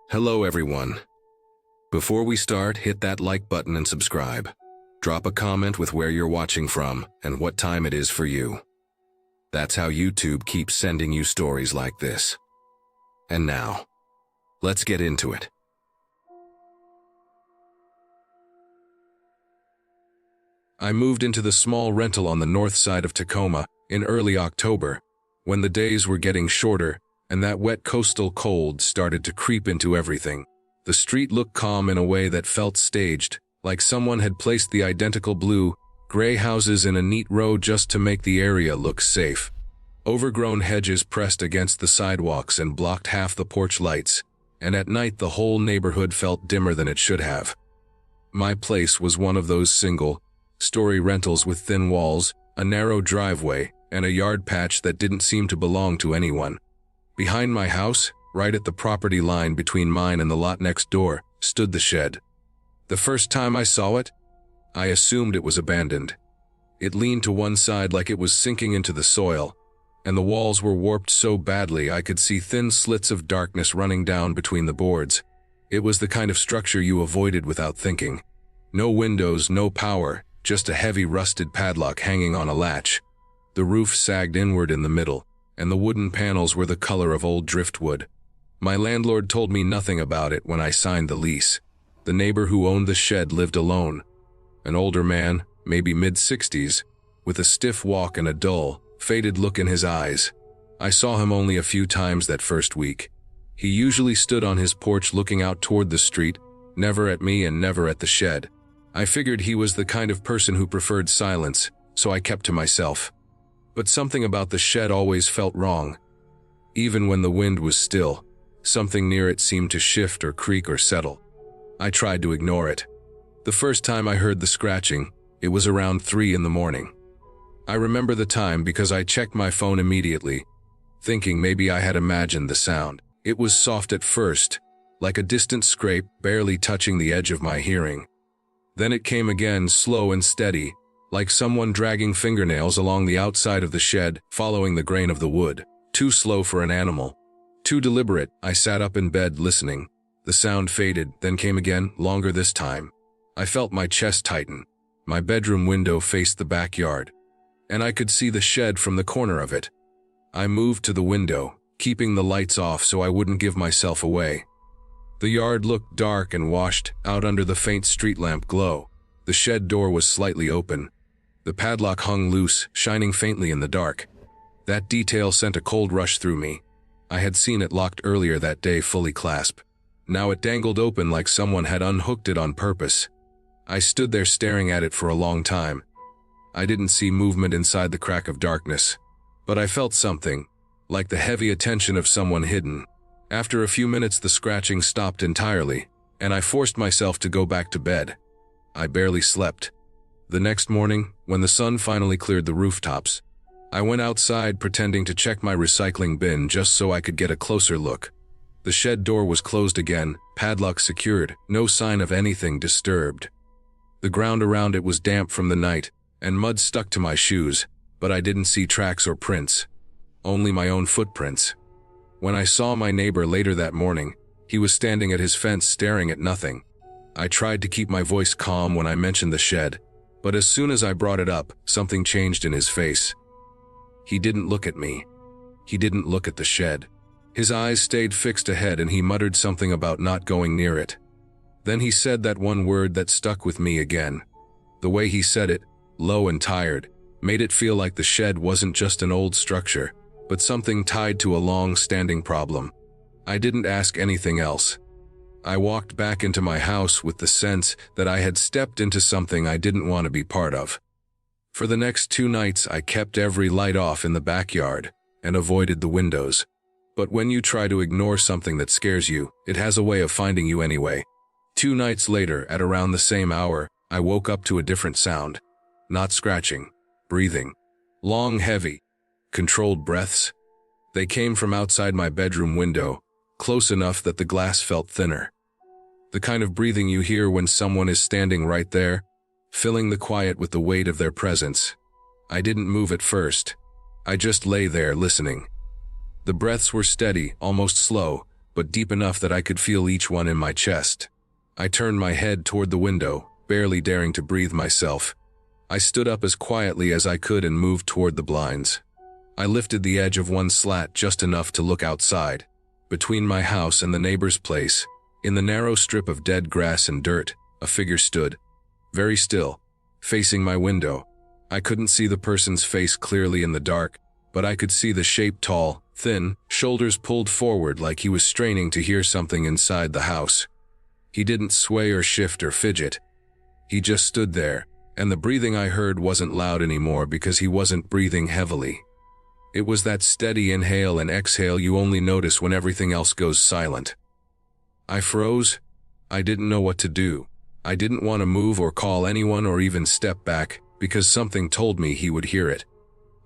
Hello everyone. Before we start, hit that like button and subscribe. Drop a comment with where you're watching from and what time it is for you. That's how YouTube keeps sending you stories like this. And now, let's get into it. I moved into the small rental on the north side of Tacoma in early October, when the days were getting shorter and that wet coastal cold started to creep into everything. The street looked calm in a way that felt staged, like someone had placed the identical blue, gray houses in a neat row just to make the area look safe. Overgrown hedges pressed against the sidewalks and blocked half the porch lights, and at night the whole neighborhood felt dimmer than it should have. My place was one of those single-story rentals with thin walls, a narrow driveway, and a yard patch that didn't seem to belong to anyone. Behind my house, right at the property line between mine and the lot next door, stood the shed. The first time I saw it, I assumed it was abandoned. It leaned to one side like it was sinking into the soil, and the walls were warped so badly I could see thin slits of darkness running down between the boards. It was the kind of structure you avoided without thinking. No windows, no power, just a heavy rusted padlock hanging on a latch. The roof sagged inward in the middle, and the wooden panels were the color of old driftwood. My landlord told me nothing about it when I signed the lease. The neighbor who owned the shed lived alone. An older man, maybe mid-60s, with a stiff walk and a dull, faded look in his eyes. I saw him only a few times that first week. He usually stood on his porch looking out toward the street, never at me and never at the shed. I figured he was the kind of person who preferred silence, so I kept to myself. But something about the shed always felt wrong. Even when the wind was still, something near it seemed to shift or creak or settle. I tried to ignore it. The first time I heard the scratching, it was around 3 in the morning. I remember the time because I checked my phone immediately, thinking maybe I had imagined the sound. It was soft at first, like a distant scrape barely touching the edge of my hearing. Then it came again, slow and steady, like someone dragging fingernails along the outside of the shed, following the grain of the wood. Too slow for an animal. Too deliberate. I sat up in bed listening. The sound faded, then came again, longer this time. I felt my chest tighten. My bedroom window faced the backyard, and I could see the shed from the corner of it. I moved to the window, keeping the lights off so I wouldn't give myself away. The yard looked dark and washed out under the faint street lamp glow. The shed door was slightly open. The padlock hung loose, shining faintly in the dark. That detail sent a cold rush through me. I had seen it locked earlier that day, fully clasped. Now it dangled open like someone had unhooked it on purpose. I stood there staring at it for a long time. I didn't see movement inside the crack of darkness, but I felt something, like the heavy attention of someone hidden. After a few minutes the scratching stopped entirely, and I forced myself to go back to bed. I barely slept. The next morning, when the sun finally cleared the rooftops, I went outside pretending to check my recycling bin just so I could get a closer look. The shed door was closed again, padlock secured, no sign of anything disturbed. The ground around it was damp from the night, and mud stuck to my shoes, but I didn't see tracks or prints. Only my own footprints. When I saw my neighbor later that morning, he was standing at his fence staring at nothing. I tried to keep my voice calm when I mentioned the shed, but as soon as I brought it up, something changed in his face. He didn't look at me. He didn't look at the shed. His eyes stayed fixed ahead and he muttered something about not going near it. Then he said that one word that stuck with me again. The way he said it, low and tired, made it feel like the shed wasn't just an old structure, but something tied to a long-standing problem. I didn't ask anything else. I walked back into my house with the sense that I had stepped into something I didn't want to be part of. For the next 2 nights I kept every light off in the backyard and avoided the windows. But when you try to ignore something that scares you, it has a way of finding you anyway. 2 nights later, at around the same hour, I woke up to a different sound. Not scratching, breathing. Long, heavy, controlled breaths. They came from outside my bedroom window, close enough that the glass felt thinner. The kind of breathing you hear when someone is standing right there, filling the quiet with the weight of their presence. I didn't move at first. I just lay there listening. The breaths were steady, almost slow, but deep enough that I could feel each one in my chest. I turned my head toward the window, barely daring to breathe myself. I stood up as quietly as I could and moved toward the blinds. I lifted the edge of one slat just enough to look outside. Between my house and the neighbor's place, in the narrow strip of dead grass and dirt, a figure stood, very still, facing my window. I couldn't see the person's face clearly in the dark, but I could see the shape tall, thin, shoulders pulled forward like he was straining to hear something inside the house. He didn't sway or shift or fidget. He just stood there, and the breathing I heard wasn't loud anymore because he wasn't breathing heavily. It was that steady inhale and exhale you only notice when everything else goes silent. I froze. I didn't know what to do. I didn't want to move or call anyone or even step back, because something told me he would hear it.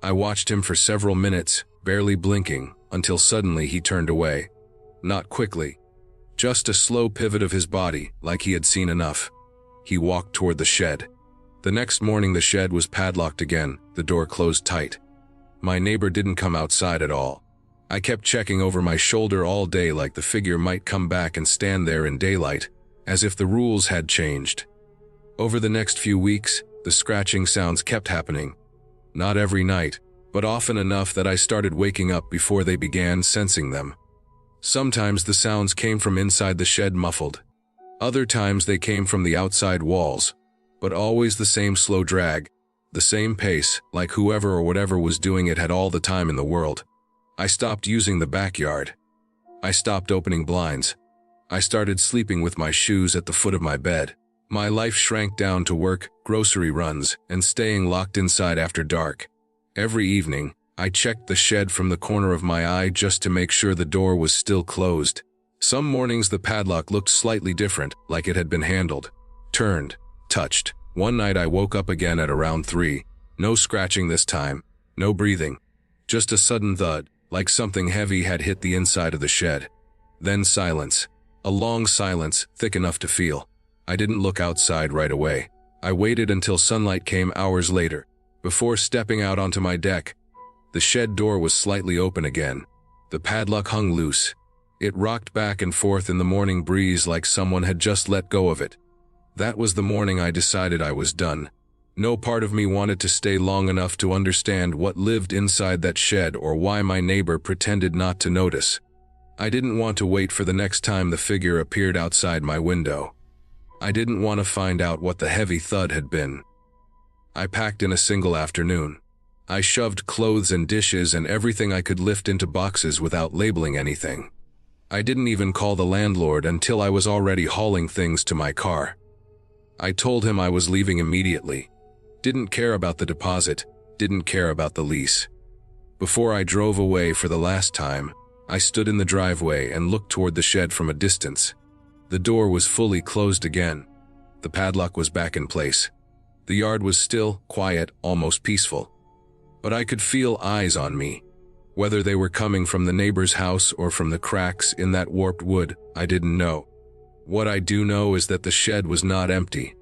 I watched him for several minutes, barely blinking, until suddenly he turned away. Not quickly. Just a slow pivot of his body, like he had seen enough. He walked toward the shed. The next morning the shed was padlocked again, the door closed tight. My neighbor didn't come outside at all. I kept checking over my shoulder all day like the figure might come back and stand there in daylight, as if the rules had changed. Over the next few weeks, the scratching sounds kept happening. Not every night, but often enough that I started waking up before they began sensing them. Sometimes the sounds came from inside the shed muffled. Other times they came from the outside walls, but always the same slow drag, the same pace, like whoever or whatever was doing it had all the time in the world. I stopped using the backyard. I stopped opening blinds. I started sleeping with my shoes at the foot of my bed. My life shrank down to work, grocery runs, and staying locked inside after dark. Every evening, I checked the shed from the corner of my eye just to make sure the door was still closed. Some mornings the padlock looked slightly different, like it had been handled, turned, touched. One night I woke up again at around 3. No scratching this time, no breathing. Just a sudden thud, like something heavy had hit the inside of the shed. Then silence. A long silence, thick enough to feel. I didn't look outside right away. I waited until sunlight came hours later. Before stepping out onto my deck, the shed door was slightly open again. The padlock hung loose. It rocked back and forth in the morning breeze like someone had just let go of it. That was the morning I decided I was done. No part of me wanted to stay long enough to understand what lived inside that shed or why my neighbor pretended not to notice. I didn't want to wait for the next time the figure appeared outside my window. I didn't want to find out what the heavy thud had been. I packed in a single afternoon. I shoved clothes and dishes and everything I could lift into boxes without labeling anything. I didn't even call the landlord until I was already hauling things to my car. I told him I was leaving immediately. Didn't care about the deposit, didn't care about the lease. Before I drove away for the last time, I stood in the driveway and looked toward the shed from a distance. The door was fully closed again. The padlock was back in place. The yard was still, quiet, almost peaceful. But I could feel eyes on me. Whether they were coming from the neighbor's house or from the cracks in that warped wood, I didn't know. What I do know is that the shed was not empty.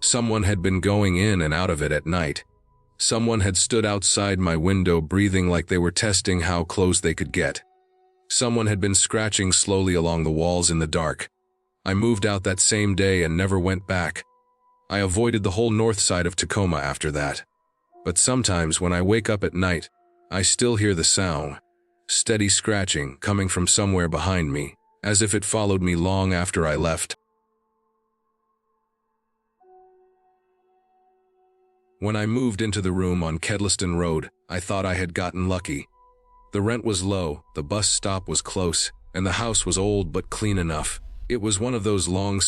Someone had been going in and out of it at night. Someone had stood outside my window breathing like they were testing how close they could get. Someone had been scratching slowly along the walls in the dark. I moved out that same day and never went back. I avoided the whole north side of Tacoma after that. But sometimes when I wake up at night, I still hear the sound, steady scratching coming from somewhere behind me, as if it followed me long after I left. When I moved into the room on Kedliston Road, I thought I had gotten lucky. The rent was low, the bus stop was close, and the house was old but clean enough. It was one of those long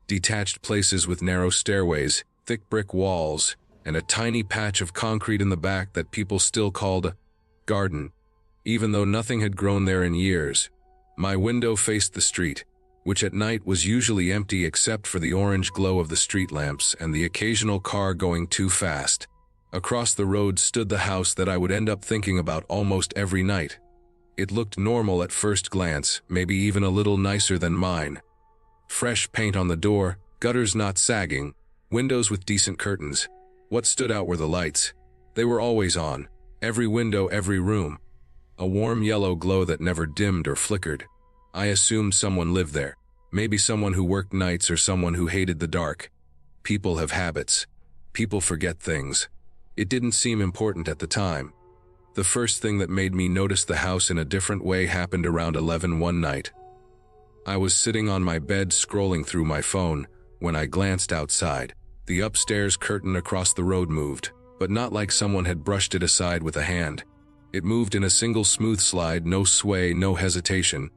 detached places with narrow stairways, thick brick walls, and a tiny patch of concrete in the back that people still called a garden, even though nothing had grown there in years. My window faced the street, which at night was usually empty except for the orange glow of the street lamps and the occasional car going too fast. Across the road stood the house that I would end up thinking about almost every night. It looked normal at first glance, maybe even a little nicer than mine. Fresh paint on the door, gutters not sagging, windows with decent curtains. What stood out were the lights. They were always on, every window, every room. A warm yellow glow that never dimmed or flickered. I assumed someone lived there. Maybe someone who worked nights or someone who hated the dark. People have habits. People forget things. It didn't seem important at the time. The first thing that made me notice the house in a different way happened around 11 one night. I was sitting on my bed scrolling through my phone when I glanced outside. The upstairs curtain across the road moved, but not like someone had brushed it aside with a hand. It moved in a single smooth slide, no sway, no hesitation.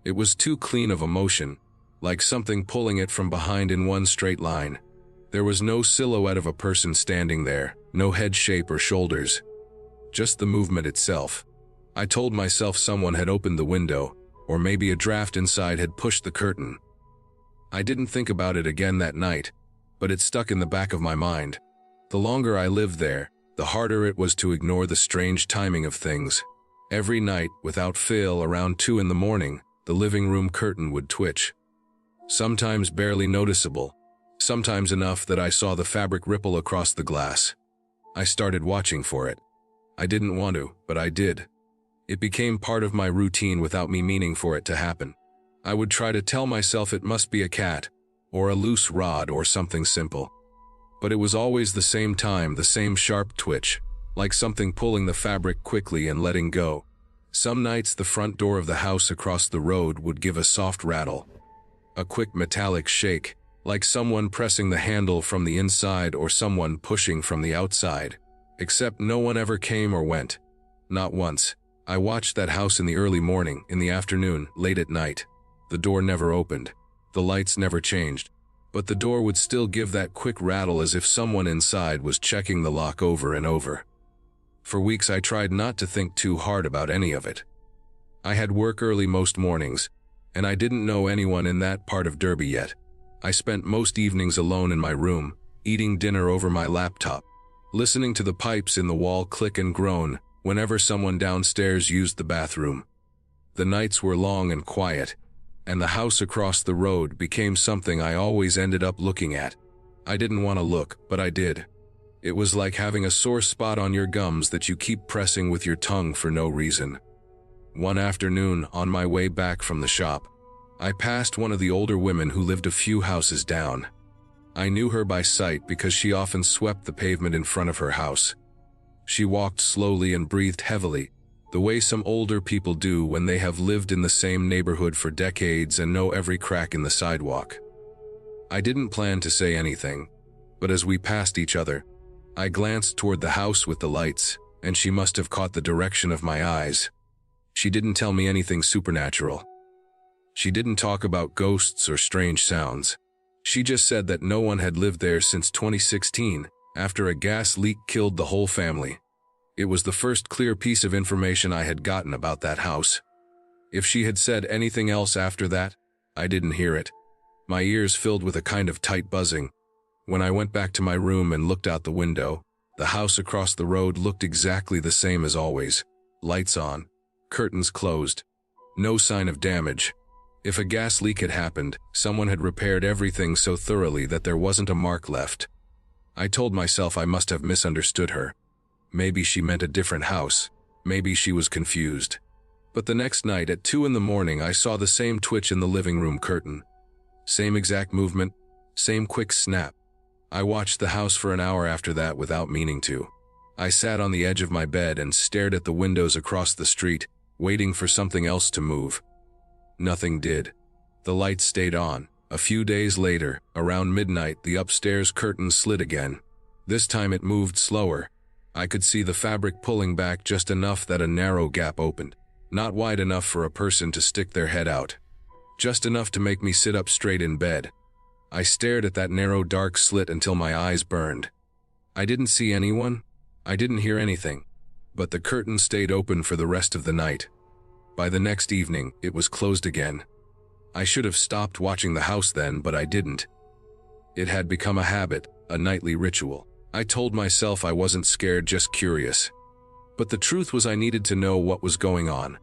It was too clean of a motion, like something pulling it from behind in one straight line. There was no silhouette of a person standing there, no head shape or shoulders. Just the movement itself. I told myself someone had opened the window, or maybe a draft inside had pushed the curtain. I didn't think about it again that night, but it stuck in the back of my mind. The longer I lived there, the harder it was to ignore the strange timing of things. Every night, without fail, around 2 in the morning, the living room curtain would twitch. Sometimes barely noticeable, sometimes enough that I saw the fabric ripple across the glass. I started watching for it. I didn't want to, but I did. It became part of my routine without me meaning for it to happen. I would try to tell myself it must be a cat, or a loose rod, or something simple. But it was always the same time, the same sharp twitch, like something pulling the fabric quickly and letting go. Some nights the front door of the house across the road would give a soft rattle. A quick metallic shake, like someone pressing the handle from the inside or someone pushing from the outside. Except no one ever came or went. Not once. I watched that house in the early morning, in the afternoon, late at night. The door never opened. The lights never changed. But the door would still give that quick rattle as if someone inside was checking the lock over and over. For weeks I tried not to think too hard about any of it. I had work early most mornings, and I didn't know anyone in that part of Derby yet. I spent most evenings alone in my room, eating dinner over my laptop, listening to the pipes in the wall click and groan whenever someone downstairs used the bathroom. The nights were long and quiet, and the house across the road became something I always ended up looking at. I didn't want to look, but I did. It was like having a sore spot on your gums that you keep pressing with your tongue for no reason. One afternoon, on my way back from the shop, I passed one of the older women who lived a few houses down. I knew her by sight because she often swept the pavement in front of her house. She walked slowly and breathed heavily, the way some older people do when they have lived in the same neighborhood for decades and know every crack in the sidewalk. I didn't plan to say anything, but as we passed each other, I glanced toward the house with the lights, and she must have caught the direction of my eyes. She didn't tell me anything supernatural. She didn't talk about ghosts or strange sounds. She just said that no one had lived there since 2016, after a gas leak killed the whole family. It was the first clear piece of information I had gotten about that house. If she had said anything else after that, I didn't hear it. My ears filled with a kind of tight buzzing. When I went back to my room and looked out the window, the house across the road looked exactly the same as always. Lights on, curtains closed, no sign of damage. If a gas leak had happened, someone had repaired everything so thoroughly that there wasn't a mark left. I told myself I must have misunderstood her. Maybe she meant a different house. Maybe she was confused. But the next night at 2 in the morning I saw the same twitch in the living room curtain. Same exact movement, same quick snap. I watched the house for an hour after that without meaning to. I sat on the edge of my bed and stared at the windows across the street, waiting for something else to move. Nothing did. The lights stayed on. A few days later, around midnight, the upstairs curtain slid again. This time it moved slower. I could see the fabric pulling back just enough that a narrow gap opened. Not wide enough for a person to stick their head out. Just enough to make me sit up straight in bed. I stared at that narrow dark slit until my eyes burned. I didn't see anyone. I didn't hear anything. But the curtain stayed open for the rest of the night. By the next evening, it was closed again. I should have stopped watching the house then, but I didn't. It had become a habit, a nightly ritual. I told myself I wasn't scared, just curious. But the truth was I needed to know what was going on.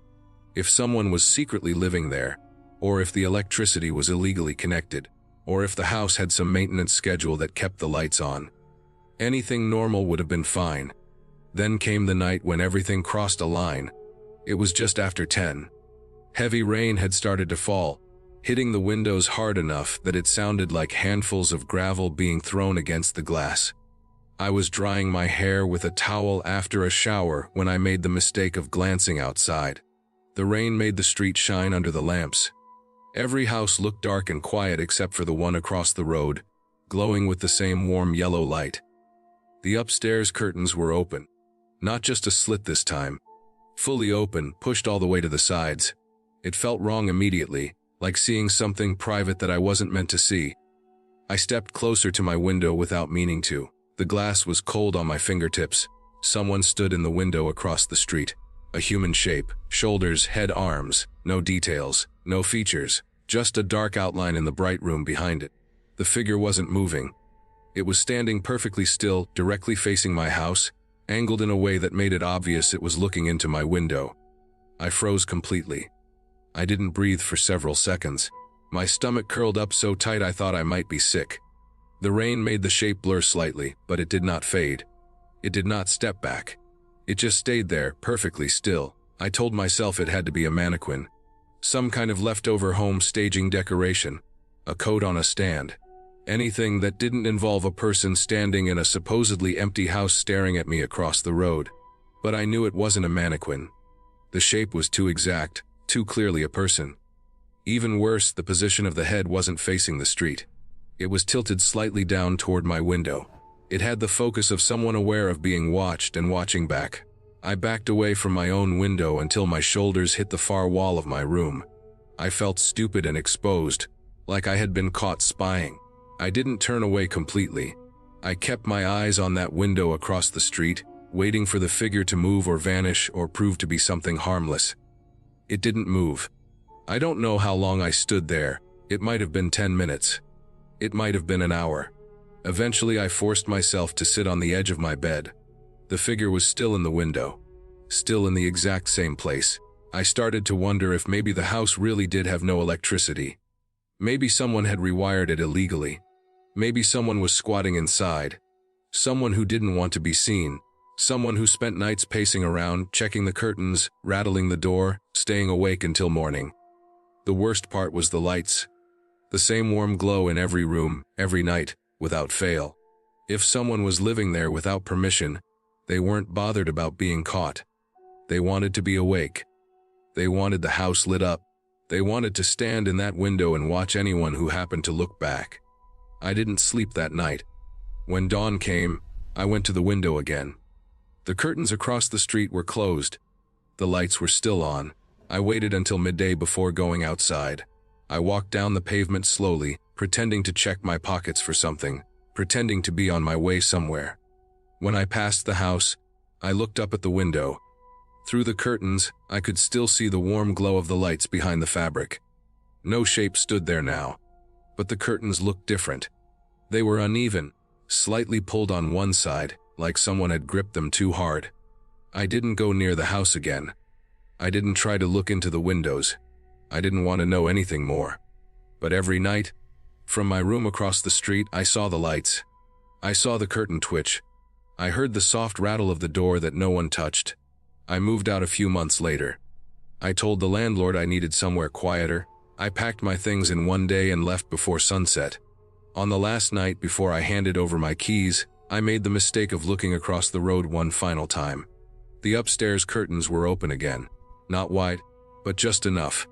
If someone was secretly living there, or if the electricity was illegally connected, or if the house had some maintenance schedule that kept the lights on. Anything normal would have been fine. Then came the night when everything crossed a line. It was just after 10. Heavy rain had started to fall, hitting the windows hard enough that it sounded like handfuls of gravel being thrown against the glass. I was drying my hair with a towel after a shower when I made the mistake of glancing outside. The rain made the street shine under the lamps. Every house looked dark and quiet except for the one across the road, glowing with the same warm yellow light. The upstairs curtains were open. Not just a slit this time. Fully open, pushed all the way to the sides. It felt wrong immediately, like seeing something private that I wasn't meant to see. I stepped closer to my window without meaning to. The glass was cold on my fingertips. Someone stood in the window across the street. A human shape, shoulders, head, arms, no details, no features, just a dark outline in the bright room behind it. The figure wasn't moving. It was standing perfectly still, directly facing my house, angled in a way that made it obvious it was looking into my window. I froze completely. I didn't breathe for several seconds. My stomach curled up so tight I thought I might be sick. The rain made the shape blur slightly, but it did not fade. It did not step back. It just stayed there, perfectly still. I told myself it had to be a mannequin. Some kind of leftover home staging decoration. A coat on a stand. Anything that didn't involve a person standing in a supposedly empty house staring at me across the road. But I knew it wasn't a mannequin. The shape was too exact, too clearly a person. Even worse, the position of the head wasn't facing the street. It was tilted slightly down toward my window. It had the focus of someone aware of being watched and watching back. I backed away from my own window until my shoulders hit the far wall of my room. I felt stupid and exposed, like I had been caught spying. I didn't turn away completely. I kept my eyes on that window across the street, waiting for the figure to move or vanish or prove to be something harmless. It didn't move. I don't know how long I stood there. It might have been 10 minutes. It might have been an hour. Eventually, I forced myself to sit on the edge of my bed. The figure was still in the window, still in the exact same place. I started to wonder if maybe the house really did have no electricity. Maybe someone had rewired it illegally. Maybe someone was squatting inside. Someone who didn't want to be seen. Someone who spent nights pacing around, checking the curtains, rattling the door, staying awake until morning. The worst part was the lights. The same warm glow in every room, every night, without fail. If someone was living there without permission, they weren't bothered about being caught. They wanted to be awake. They wanted the house lit up. They wanted to stand in that window and watch anyone who happened to look back. I didn't sleep that night. When dawn came, I went to the window again. The curtains across the street were closed. The lights were still on. I waited until midday before going outside. I walked down the pavement slowly, pretending to check my pockets for something, pretending to be on my way somewhere. When I passed the house, I looked up at the window. Through the curtains, I could still see the warm glow of the lights behind the fabric. No shape stood there now, but the curtains looked different. They were uneven, slightly pulled on one side, like someone had gripped them too hard. I didn't go near the house again. I didn't try to look into the windows. I didn't want to know anything more. But every night, from my room across the street, I saw the lights. I saw the curtain twitch. I heard the soft rattle of the door that no one touched. I moved out a few months later. I told the landlord I needed somewhere quieter. I packed my things in one day and left before sunset. On the last night before I handed over my keys, I made the mistake of looking across the road one final time. The upstairs curtains were open again. Not wide, but just enough.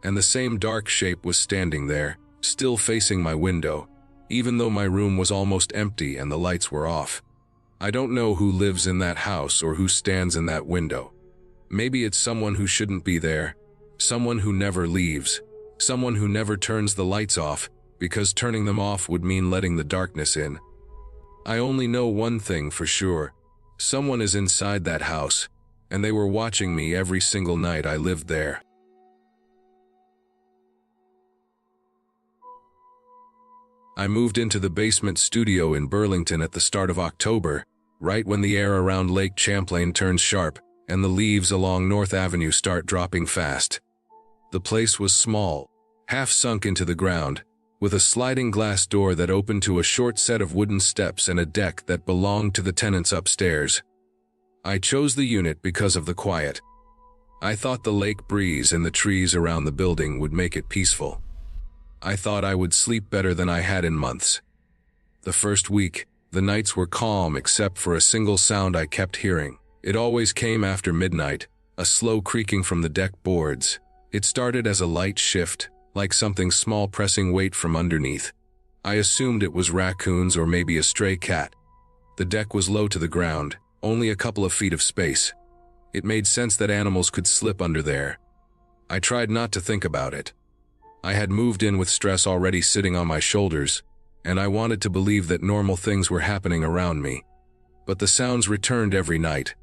And the same dark shape was standing there, still facing my window, even though my room was almost empty and the lights were off. I don't know who lives in that house or who stands in that window. Maybe it's someone who shouldn't be there, someone who never leaves, someone who never turns the lights off, because turning them off would mean letting the darkness in. I only know one thing for sure. Someone is inside that house, and they were watching me every single night I lived there. I moved into the basement studio in Burlington at the start of October, right when the air around Lake Champlain turns sharp and the leaves along North Avenue start dropping fast. The place was small, half sunk into the ground, with a sliding glass door that opened to a short set of wooden steps and a deck that belonged to the tenants upstairs. I chose the unit because of the quiet. I thought the lake breeze and the trees around the building would make it peaceful. I thought I would sleep better than I had in months. The first week, the nights were calm except for a single sound I kept hearing. It always came after midnight, a slow creaking from the deck boards. It started as a light shift, like something small pressing weight from underneath. I assumed it was raccoons or maybe a stray cat. The deck was low to the ground, only a couple of feet of space. It made sense that animals could slip under there. I tried not to think about it. I had moved in with stress already sitting on my shoulders, and I wanted to believe that normal things were happening around me. But the sounds returned every night.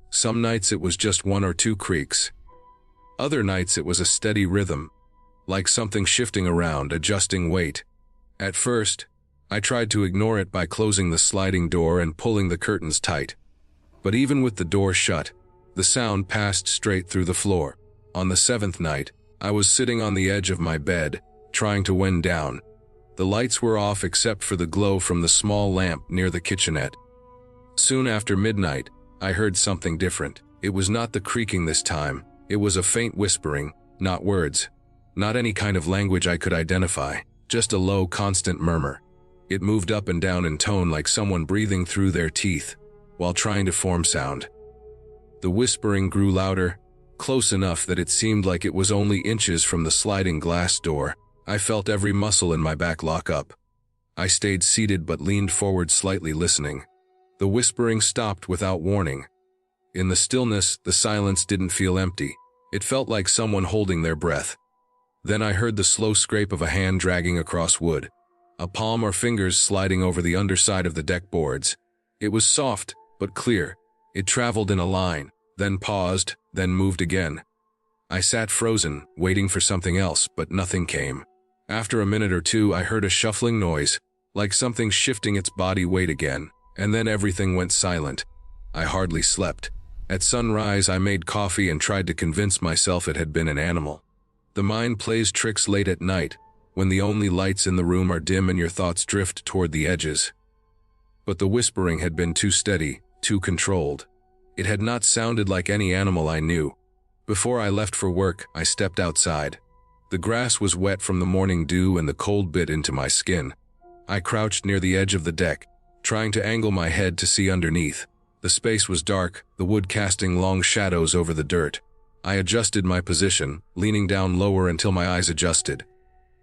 Some nights it was just one or two creaks. Other nights it was a steady rhythm, like something shifting around, adjusting weight. At first, I tried to ignore it by closing the sliding door and pulling the curtains tight. But even with the door shut, the sound passed straight through the floor. On the seventh night, I was sitting on the edge of my bed, trying to wind down. The lights were off except for the glow from the small lamp near the kitchenette. Soon after midnight, I heard something different. It was not the creaking this time. It was a faint whispering, not words. Not any kind of language I could identify, just a low, constant murmur. It moved up and down in tone like someone breathing through their teeth, while trying to form sound. The whispering grew louder, close enough that it seemed like it was only inches from the sliding glass door. I felt every muscle in my back lock up. I stayed seated but leaned forward slightly, listening. The whispering stopped without warning. In the stillness, the silence didn't feel empty. It felt like someone holding their breath. Then I heard the slow scrape of a hand dragging across wood, a palm or fingers sliding over the underside of the deck boards. It was soft, but clear. It traveled in a line, then paused, then moved again. I sat frozen, waiting for something else, but nothing came. After a minute or two, I heard a shuffling noise, like something shifting its body weight again, and then everything went silent. I hardly slept. At sunrise, I made coffee and tried to convince myself it had been an animal. The mind plays tricks late at night, when the only lights in the room are dim and your thoughts drift toward the edges. But the whispering had been too steady, too controlled. It had not sounded like any animal I knew. Before I left for work, I stepped outside. The grass was wet from the morning dew and the cold bit into my skin. I crouched near the edge of the deck, trying to angle my head to see underneath. The space was dark, the wood casting long shadows over the dirt. I adjusted my position, leaning down lower until my eyes adjusted.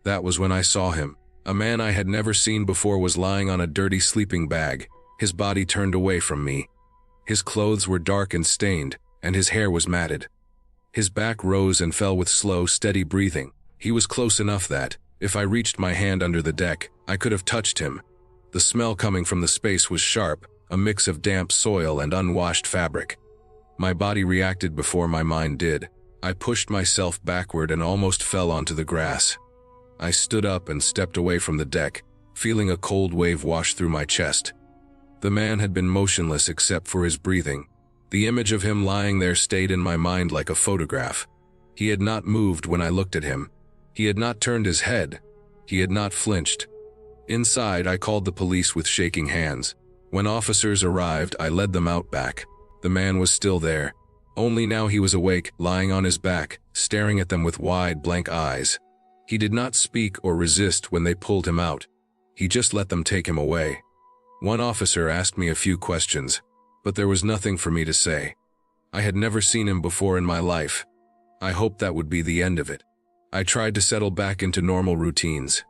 That was when I saw him. A man I had never seen before was lying on a dirty sleeping bag, his body turned away from me. His clothes were dark and stained, and his hair was matted. His back rose and fell with slow, steady breathing. He was close enough that, if I reached my hand under the deck, I could have touched him. The smell coming from the space was sharp, a mix of damp soil and unwashed fabric. My body reacted before my mind did. I pushed myself backward and almost fell onto the grass. I stood up and stepped away from the deck, feeling a cold wave wash through my chest. The man had been motionless except for his breathing. The image of him lying there stayed in my mind like a photograph. He had not moved when I looked at him. He had not turned his head. He had not flinched. Inside, I called the police with shaking hands. When officers arrived, I led them out back. The man was still there. Only now he was awake, lying on his back, staring at them with wide, blank eyes. He did not speak or resist when they pulled him out. He just let them take him away. One officer asked me a few questions, but there was nothing for me to say. I had never seen him before in my life. I hoped that would be the end of it. I tried to settle back into normal routines.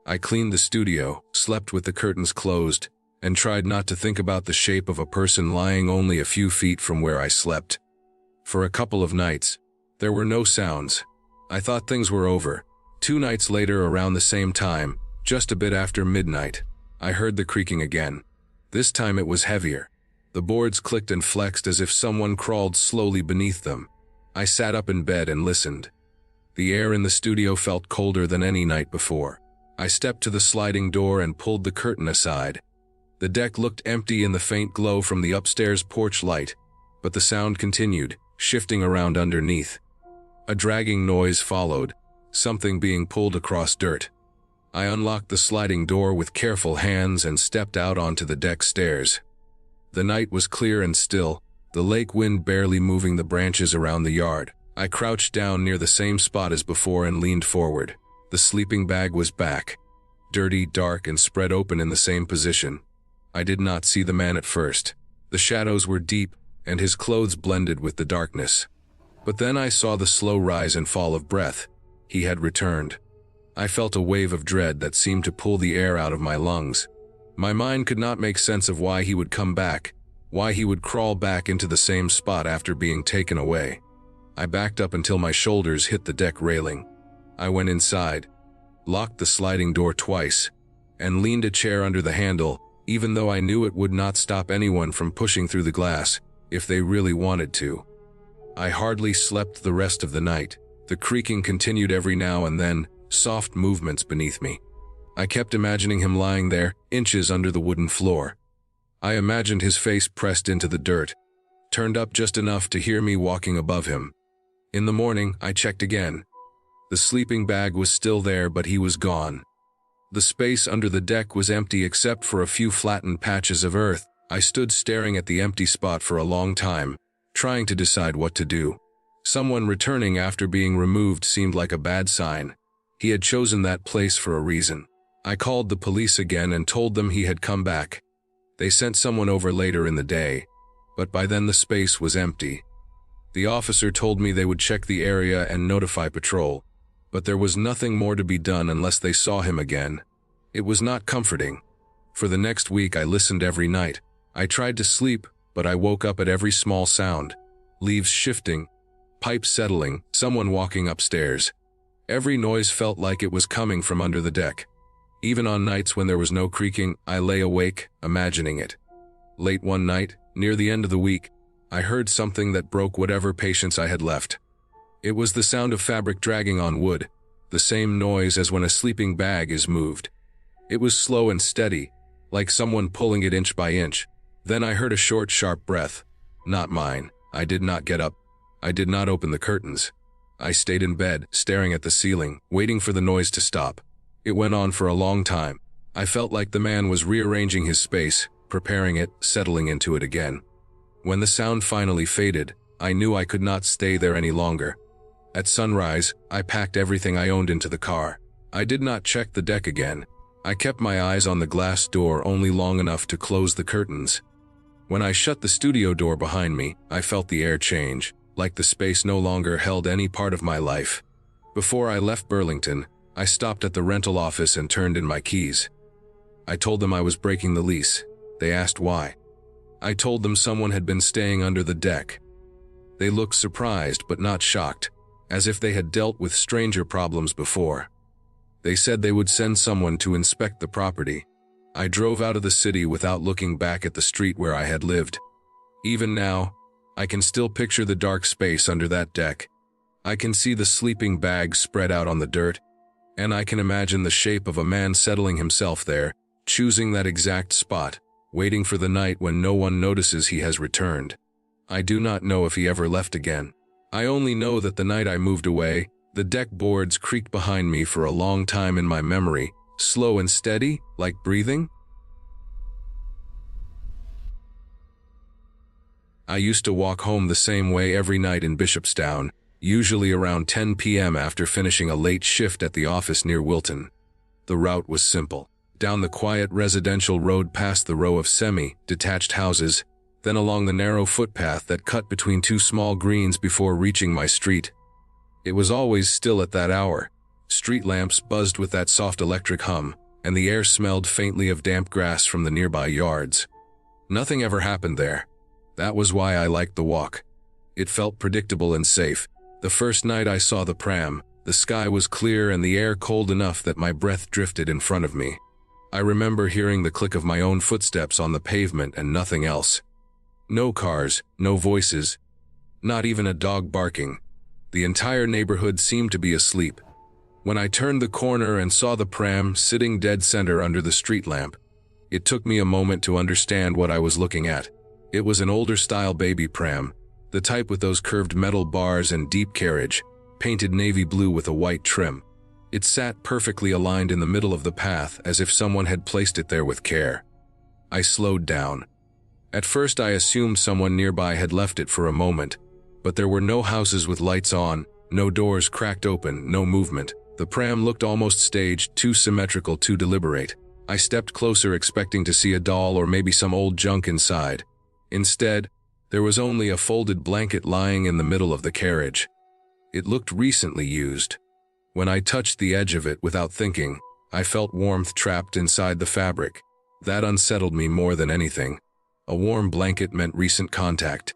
I cleaned the studio, slept with the curtains closed, and tried not to think about the shape of a person lying only a few feet from where I slept. For a couple of nights, there were no sounds. I thought things were over. 2 nights later, around the same time, just a bit after midnight, I heard the creaking again. This time it was heavier. The boards clicked and flexed as if someone crawled slowly beneath them. I sat up in bed and listened. The air in the studio felt colder than any night before. I stepped to the sliding door and pulled the curtain aside. The deck looked empty in the faint glow from the upstairs porch light, but the sound continued, shifting around underneath. A dragging noise followed, something being pulled across dirt. I unlocked the sliding door with careful hands and stepped out onto the deck stairs. The night was clear and still, the lake wind barely moving the branches around the yard. I crouched down near the same spot as before and leaned forward. The sleeping bag was back, dirty, dark, and spread open in the same position. I did not see the man at first. The shadows were deep, and his clothes blended with the darkness. But then I saw the slow rise and fall of breath. He had returned. I felt a wave of dread that seemed to pull the air out of my lungs. My mind could not make sense of why he would come back, why he would crawl back into the same spot after being taken away. I backed up until my shoulders hit the deck railing. I went inside, locked the sliding door twice, and leaned a chair under the handle, even though I knew it would not stop anyone from pushing through the glass, if they really wanted to. I hardly slept the rest of the night. The creaking continued every now and then, soft movements beneath me. I kept imagining him lying there, inches under the wooden floor. I imagined his face pressed into the dirt, turned up just enough to hear me walking above him. In the morning, I checked again. The sleeping bag was still there, but he was gone. The space under the deck was empty except for a few flattened patches of earth. I stood staring at the empty spot for a long time, trying to decide what to do. Someone returning after being removed seemed like a bad sign. He had chosen that place for a reason. I called the police again and told them he had come back. They sent someone over later in the day, but by then the space was empty. The officer told me they would check the area and notify patrol, but there was nothing more to be done unless they saw him again. It was not comforting. For the next week I listened every night. I tried to sleep, but I woke up at every small sound. Leaves shifting, pipes settling, someone walking upstairs. Every noise felt like it was coming from under the deck. Even on nights when there was no creaking, I lay awake, imagining it. Late one night, near the end of the week, I heard something that broke whatever patience I had left. It was the sound of fabric dragging on wood, the same noise as when a sleeping bag is moved. It was slow and steady, like someone pulling it inch by inch. Then I heard a short, sharp breath. Not mine. I did not get up. I did not open the curtains. I stayed in bed, staring at the ceiling, waiting for the noise to stop. It went on for a long time. I felt like the man was rearranging his space, preparing it, settling into it again. When the sound finally faded, I knew I could not stay there any longer. At sunrise, I packed everything I owned into the car. I did not check the deck again. I kept my eyes on the glass door only long enough to close the curtains. When I shut the studio door behind me, I felt the air change, like the space no longer held any part of my life. Before I left Burlington, I stopped at the rental office and turned in my keys. I told them I was breaking the lease. They asked why. I told them someone had been staying under the deck. They looked surprised but not shocked, as if they had dealt with stranger problems before. They said they would send someone to inspect the property. I drove out of the city without looking back at the street where I had lived. Even now, I can still picture the dark space under that deck. I can see the sleeping bag spread out on the dirt, and I can imagine the shape of a man settling himself there, choosing that exact spot, waiting for the night when no one notices he has returned. I do not know if he ever left again. I only know that the night I moved away, the deck boards creaked behind me for a long time in my memory, slow and steady, like breathing. I used to walk home the same way every night in Bishopstown, usually around 10 p.m. after finishing a late shift at the office near Wilton. The route was simple. Down the quiet residential road past the row of semi-detached houses, then along the narrow footpath that cut between two small greens before reaching my street. It was always still at that hour. Street lamps buzzed with that soft electric hum, and the air smelled faintly of damp grass from the nearby yards. Nothing ever happened there. That was why I liked the walk. It felt predictable and safe. The first night I saw the pram, the sky was clear and the air cold enough that my breath drifted in front of me. I remember hearing the click of my own footsteps on the pavement and nothing else. No cars, no voices, not even a dog barking. The entire neighborhood seemed to be asleep. When I turned the corner and saw the pram sitting dead center under the street lamp, it took me a moment to understand what I was looking at. It was an older-style baby pram, the type with those curved metal bars and deep carriage, painted navy blue with a white trim. It sat perfectly aligned in the middle of the path as if someone had placed it there with care. I slowed down. At first I assumed someone nearby had left it for a moment, But there were no houses with lights on, no doors cracked open, no movement. The pram looked almost staged, too symmetrical, too deliberate. I stepped closer expecting to see a doll or maybe some old junk inside. Instead, there was only a folded blanket lying in the middle of the carriage. It looked recently used. When I touched the edge of it without thinking, I felt warmth trapped inside the fabric. That unsettled me more than anything. A warm blanket meant recent contact.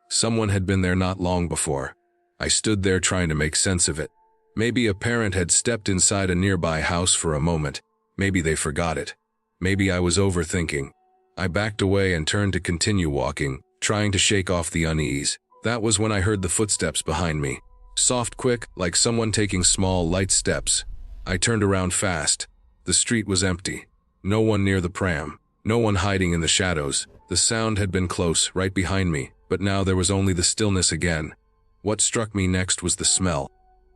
Someone had been there not long before. I stood there trying to make sense of it. Maybe a parent had stepped inside a nearby house for a moment. Maybe they forgot it. Maybe I was overthinking. I backed away and turned to continue walking, trying to shake off the unease. That was when I heard the footsteps behind me. Soft, quick, like someone taking small, light steps. I turned around fast. The street was empty. No one near the pram. No one hiding in the shadows. The sound had been close, right behind me, but now there was only the stillness again. What struck me next was the smell.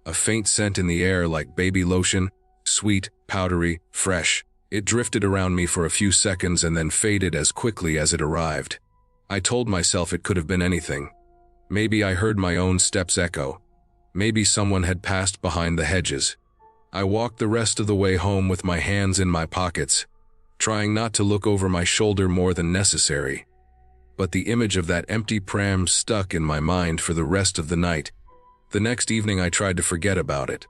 A faint scent in the air like baby lotion, sweet, powdery, fresh. It drifted around me for a few seconds and then faded as quickly as it arrived. I told myself it could have been anything. Maybe I heard my own steps echo. Maybe someone had passed behind the hedges. I walked the rest of the way home with my hands in my pockets, trying not to look over my shoulder more than necessary. But the image of that empty pram stuck in my mind for the rest of the night. The next evening I tried to forget about it.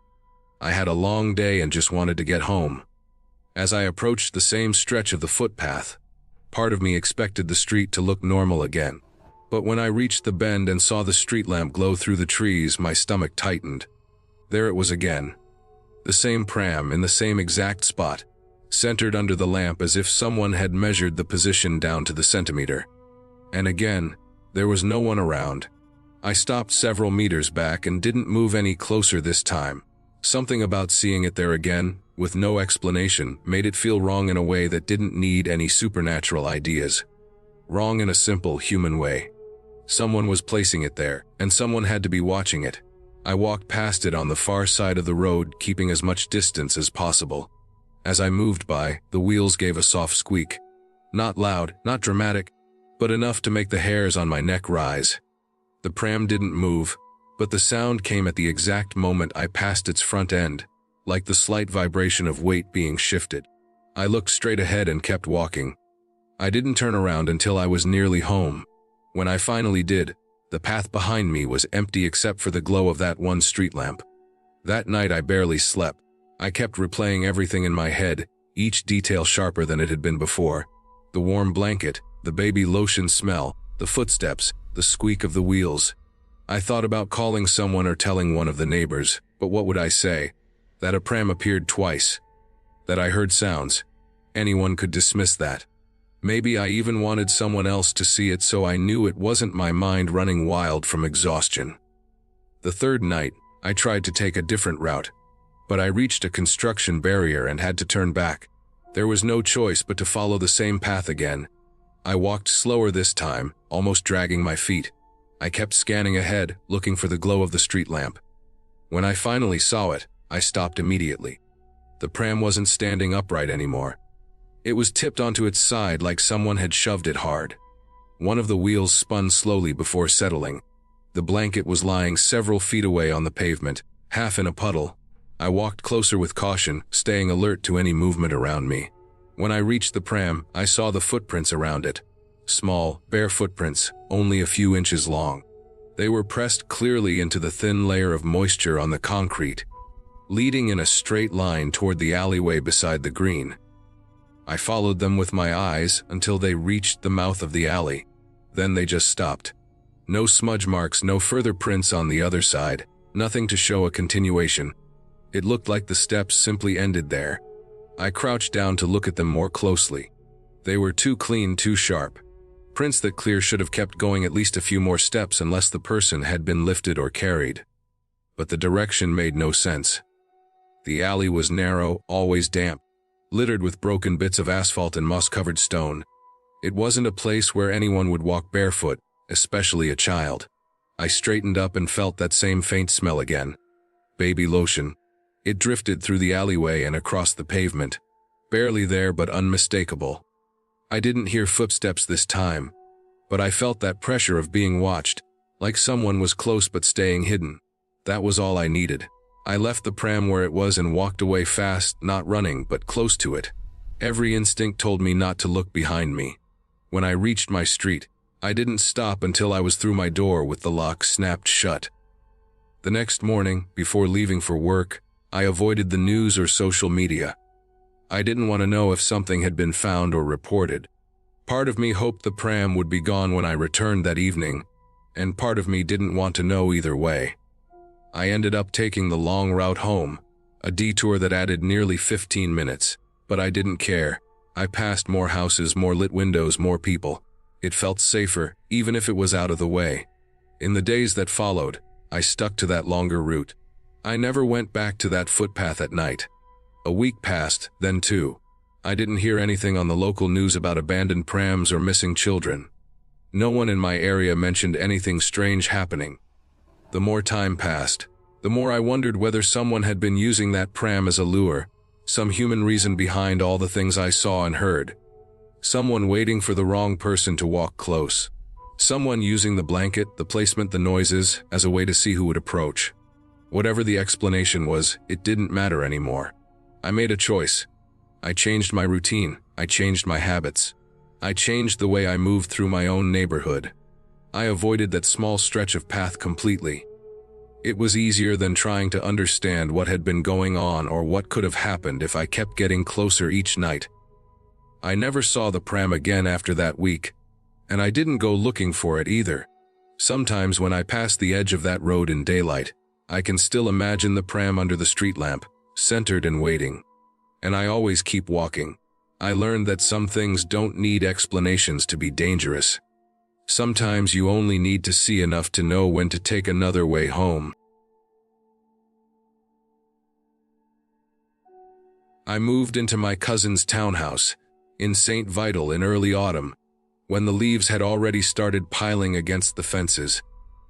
I had a long day and just wanted to get home. As I approached the same stretch of the footpath, part of me expected the street to look normal again. But when I reached the bend and saw the street lamp glow through the trees, my stomach tightened. There it was again. The same pram in the same exact spot, centered under the lamp as if someone had measured the position down to the centimeter. And again, there was no one around. I stopped several meters back and didn't move any closer this time. Something about seeing it there again, with no explanation, made it feel wrong in a way that didn't need any supernatural ideas. Wrong in a simple human way. Someone was placing it there, and someone had to be watching it. I walked past it on the far side of the road, keeping as much distance as possible. As I moved by, the wheels gave a soft squeak. Not loud, not dramatic, but enough to make the hairs on my neck rise. The pram didn't move, but the sound came at the exact moment I passed its front end, like the slight vibration of weight being shifted. I looked straight ahead and kept walking. I didn't turn around until I was nearly home. When I finally did, the path behind me was empty except for the glow of that one street lamp. That night I barely slept. I kept replaying everything in my head, each detail sharper than it had been before. The warm blanket, the baby lotion smell, the footsteps, the squeak of the wheels. I thought about calling someone or telling one of the neighbors, but what would I say? That a pram appeared twice. That I heard sounds. Anyone could dismiss that. Maybe I even wanted someone else to see it so I knew it wasn't my mind running wild from exhaustion. The third night, I tried to take a different route, but I reached a construction barrier and had to turn back. There was no choice but to follow the same path again. I walked slower this time, almost dragging my feet. I kept scanning ahead, looking for the glow of the street lamp. When I finally saw it, I stopped immediately. The pram wasn't standing upright anymore. It was tipped onto its side like someone had shoved it hard. One of the wheels spun slowly before settling. The blanket was lying several feet away on the pavement, half in a puddle. I walked closer with caution, staying alert to any movement around me. When I reached the pram, I saw the footprints around it. Small, bare footprints, only a few inches long. They were pressed clearly into the thin layer of moisture on the concrete, leading in a straight line toward the alleyway beside the green. I followed them with my eyes until they reached the mouth of the alley. Then they just stopped. No smudge marks, no further prints on the other side, nothing to show a continuation. It looked like the steps simply ended there. I crouched down to look at them more closely. They were too clean, too sharp. Prints that clear should have kept going at least a few more steps unless the person had been lifted or carried. But the direction made no sense. The alley was narrow, always damp, littered with broken bits of asphalt and moss-covered stone. It wasn't a place where anyone would walk barefoot, especially a child. I straightened up and felt that same faint smell again. Baby lotion. It drifted through the alleyway and across the pavement. Barely there but unmistakable. I didn't hear footsteps this time, but I felt that pressure of being watched, Like someone was close but staying hidden. That was all I needed. I left the pram where it was and walked away fast, not running, but close to it. Every instinct told me not to look behind me. When I reached my street, I didn't stop until I was through my door with the lock snapped shut. The next morning, before leaving for work, I avoided the news or social media. I didn't want to know if something had been found or reported. Part of me hoped the pram would be gone when I returned that evening, and part of me didn't want to know either way. I ended up taking the long route home, a detour that added nearly 15 minutes, but I didn't care. I passed more houses, more lit windows, more people. It felt safer, even if it was out of the way. In the days that followed, I stuck to that longer route. I never went back to that footpath at night. A week passed, then two. I didn't hear anything on the local news about abandoned prams or missing children. No one in my area mentioned anything strange happening. The more time passed, the more I wondered whether someone had been using that pram as a lure, some human reason behind all the things I saw and heard. Someone waiting for the wrong person to walk close. Someone using the blanket, the placement, the noises, as a way to see who would approach. Whatever the explanation was, it didn't matter anymore. I made a choice. I changed my routine. I changed my habits. I changed the way I moved through my own neighborhood. I avoided that small stretch of path completely. It was easier than trying to understand what had been going on or what could have happened if I kept getting closer each night. I never saw the pram again after that week, and I didn't go looking for it either. Sometimes when I pass the edge of that road in daylight, I can still imagine the pram under the street lamp, centered and waiting. And I always keep walking. I learned that some things don't need explanations to be dangerous. Sometimes you only need to see enough to know when to take another way home. I moved into my cousin's townhouse in St. Vital in early autumn, when the leaves had already started piling against the fences,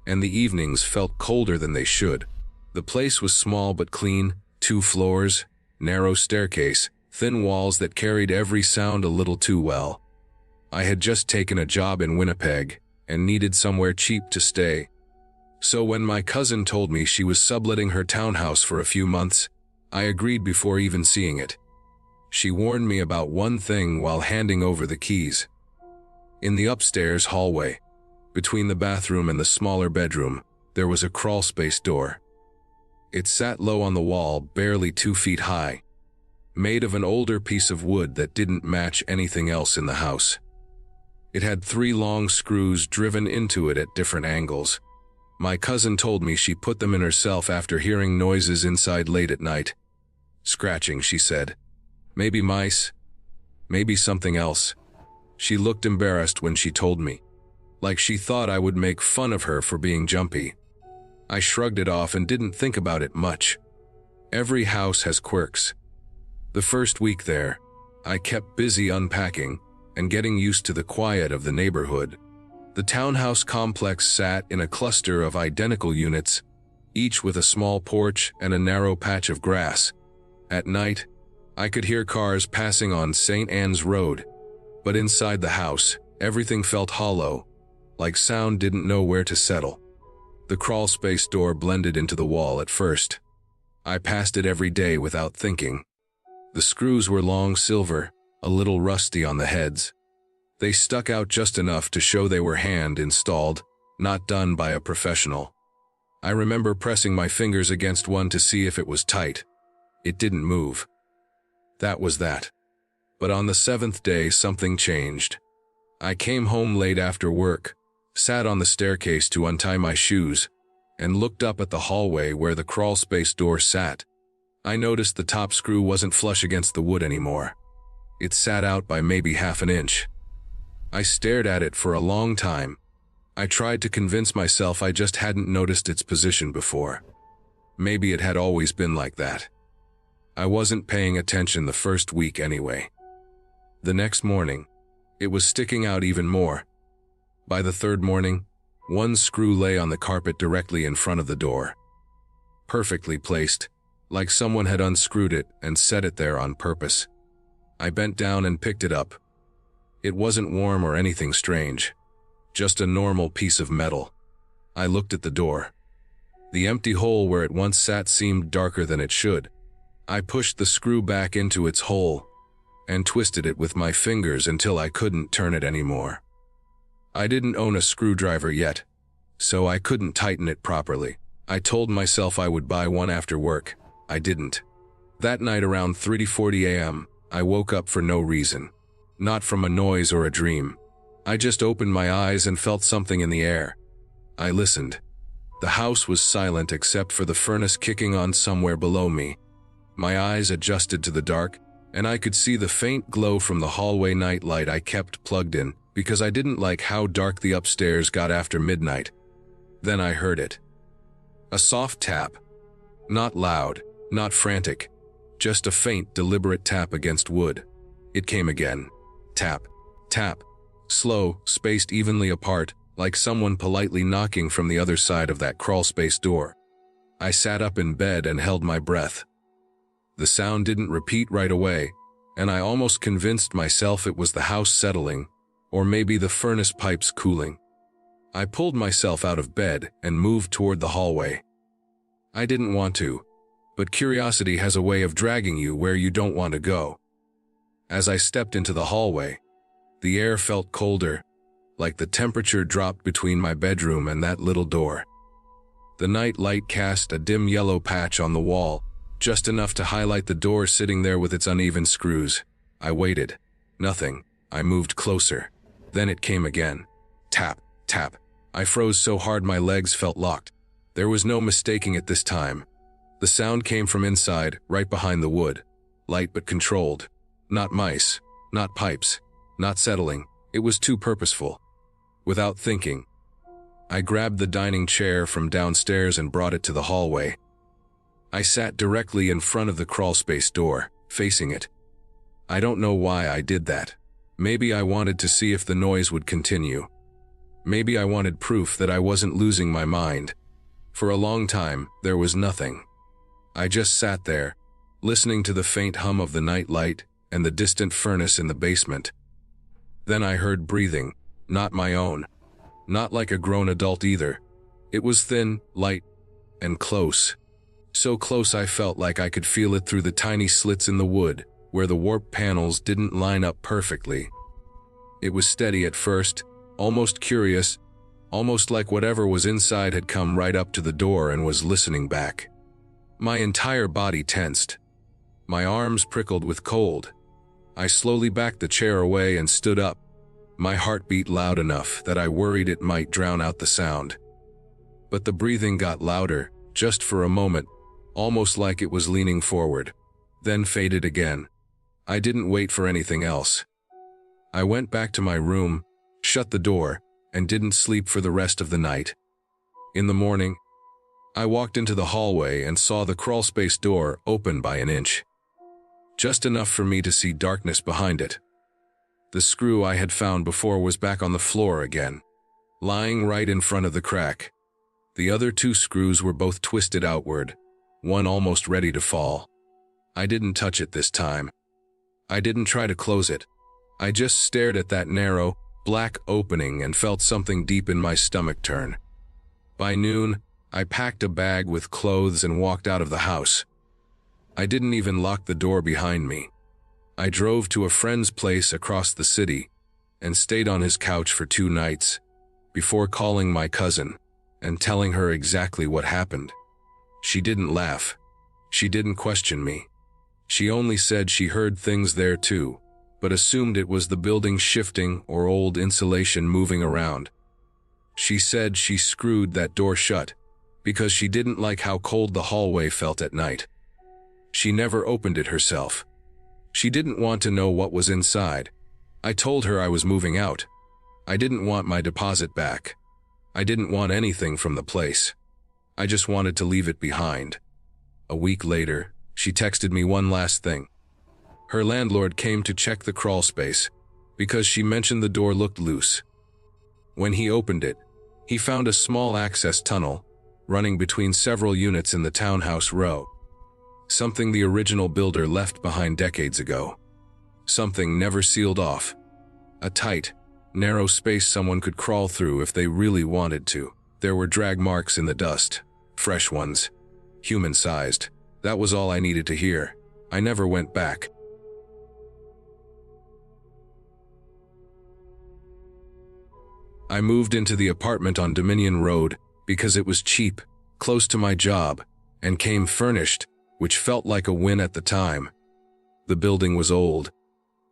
and the evenings felt colder than they should. The place was small but clean, 2 floors, narrow staircase, thin walls that carried every sound a little too well. I had just taken a job in Winnipeg and needed somewhere cheap to stay. So when my cousin told me she was subletting her townhouse for a few months, I agreed before even seeing it. She warned me about one thing while handing over the keys. In the upstairs hallway, between the bathroom and the smaller bedroom, there was a crawlspace door. It sat low on the wall, barely 2 feet high, made of an older piece of wood that didn't match anything else in the house. It had 3 long screws driven into it at different angles. My cousin told me she put them in herself after hearing noises inside late at night. Scratching, she said. Maybe mice. Maybe something else. She looked embarrassed when she told me, like she thought I would make fun of her for being jumpy. I shrugged it off and didn't think about it much. Every house has quirks. The first week there, I kept busy unpacking and getting used to the quiet of the neighborhood. The townhouse complex sat in a cluster of identical units, each with a small porch and a narrow patch of grass. At night, I could hear cars passing on St. Anne's Road, but inside the house, everything felt hollow, like sound didn't know where to settle. The crawlspace door blended into the wall at first. I passed it every day without thinking. The screws were long silver, a little rusty on the heads. They stuck out just enough to show they were hand-installed, not done by a professional. I remember pressing my fingers against one to see if it was tight. It didn't move. That was that. But on the 7th day, something changed. I came home late after work, sat on the staircase to untie my shoes, and looked up at the hallway where the crawlspace door sat. I noticed the top screw wasn't flush against the wood anymore. It sat out by maybe half an inch. I stared at it for a long time. I tried to convince myself I just hadn't noticed its position before. Maybe it had always been like that. I wasn't paying attention the first week anyway. The next morning, it was sticking out even more. By the 3rd morning, one screw lay on the carpet directly in front of the door. Perfectly placed, like someone had unscrewed it and set it there on purpose. I bent down and picked it up. It wasn't warm or anything strange, just a normal piece of metal. I looked at the door. The empty hole where it once sat seemed darker than it should. I pushed the screw back into its hole and twisted it with my fingers until I couldn't turn it anymore. I didn't own a screwdriver yet, so I couldn't tighten it properly. I told myself I would buy one after work. I didn't. That night around 3:40 a.m., I woke up for no reason. Not from a noise or a dream. I just opened my eyes and felt something in the air. I listened. The house was silent except for the furnace kicking on somewhere below me. My eyes adjusted to the dark, and I could see the faint glow from the hallway night light I kept plugged in because I didn't like how dark the upstairs got after midnight. Then I heard it. A soft tap. Not loud, not frantic, just a faint, deliberate tap against wood. It came again. Tap, tap, slow, spaced evenly apart, like someone politely knocking from the other side of that crawlspace door. I sat up in bed and held my breath. The sound didn't repeat right away, and I almost convinced myself it was the house settling, or maybe the furnace pipes cooling. I pulled myself out of bed and moved toward the hallway. I didn't want to, but curiosity has a way of dragging you where you don't want to go. As I stepped into the hallway, the air felt colder, like the temperature dropped between my bedroom and that little door. The night light cast a dim yellow patch on the wall, just enough to highlight the door sitting there with its uneven screws. I waited. Nothing. I moved closer. Then it came again. Tap, tap. I froze so hard my legs felt locked. There was no mistaking it this time. The sound came from inside, right behind the wood. Light but controlled. Not mice. Not pipes. Not settling. It was too purposeful. Without thinking, I grabbed the dining chair from downstairs and brought it to the hallway. I sat directly in front of the crawlspace door, facing it. I don't know why I did that. Maybe I wanted to see if the noise would continue. Maybe I wanted proof that I wasn't losing my mind. For a long time, there was nothing. I just sat there, listening to the faint hum of the night light and the distant furnace in the basement. Then I heard breathing, not my own. Not like a grown adult either. It was thin, light, and close. So close I felt like I could feel it through the tiny slits in the wood, where the warped panels didn't line up perfectly. It was steady at first, almost curious, almost like whatever was inside had come right up to the door and was listening back. My entire body tensed. My arms prickled with cold. I slowly backed the chair away and stood up. My heart beat loud enough that I worried it might drown out the sound. But the breathing got louder, just for a moment, almost like it was leaning forward, then faded again. I didn't wait for anything else. I went back to my room, shut the door, and didn't sleep for the rest of the night. In the morning, I walked into the hallway and saw the crawlspace door open by an inch. Just enough for me to see darkness behind it. The screw I had found before was back on the floor again, lying right in front of the crack. The other two screws were both twisted outward, one almost ready to fall. I didn't touch it this time. I didn't try to close it. I just stared at that narrow, black opening and felt something deep in my stomach turn. By noon, I packed a bag with clothes and walked out of the house. I didn't even lock the door behind me. I drove to a friend's place across the city and stayed on his couch for 2 nights before calling my cousin and telling her exactly what happened. She didn't laugh. She didn't question me. She only said she heard things there too, but assumed it was the building shifting or old insulation moving around. She said she screwed that door shut because she didn't like how cold the hallway felt at night. She never opened it herself. She didn't want to know what was inside. I told her I was moving out. I didn't want my deposit back. I didn't want anything from the place. I just wanted to leave it behind. A week later, she texted me one last thing. Her landlord came to check the crawl space because she mentioned the door looked loose. When he opened it, he found a small access tunnel running between several units in the townhouse row. Something the original builder left behind decades ago. Something never sealed off. A tight, narrow space someone could crawl through if they really wanted to. There were drag marks in the dust, fresh ones, human-sized. That was all I needed to hear. I never went back. I moved into the apartment on Dominion Road because it was cheap, close to my job, and came furnished, which felt like a win at the time. The building was old,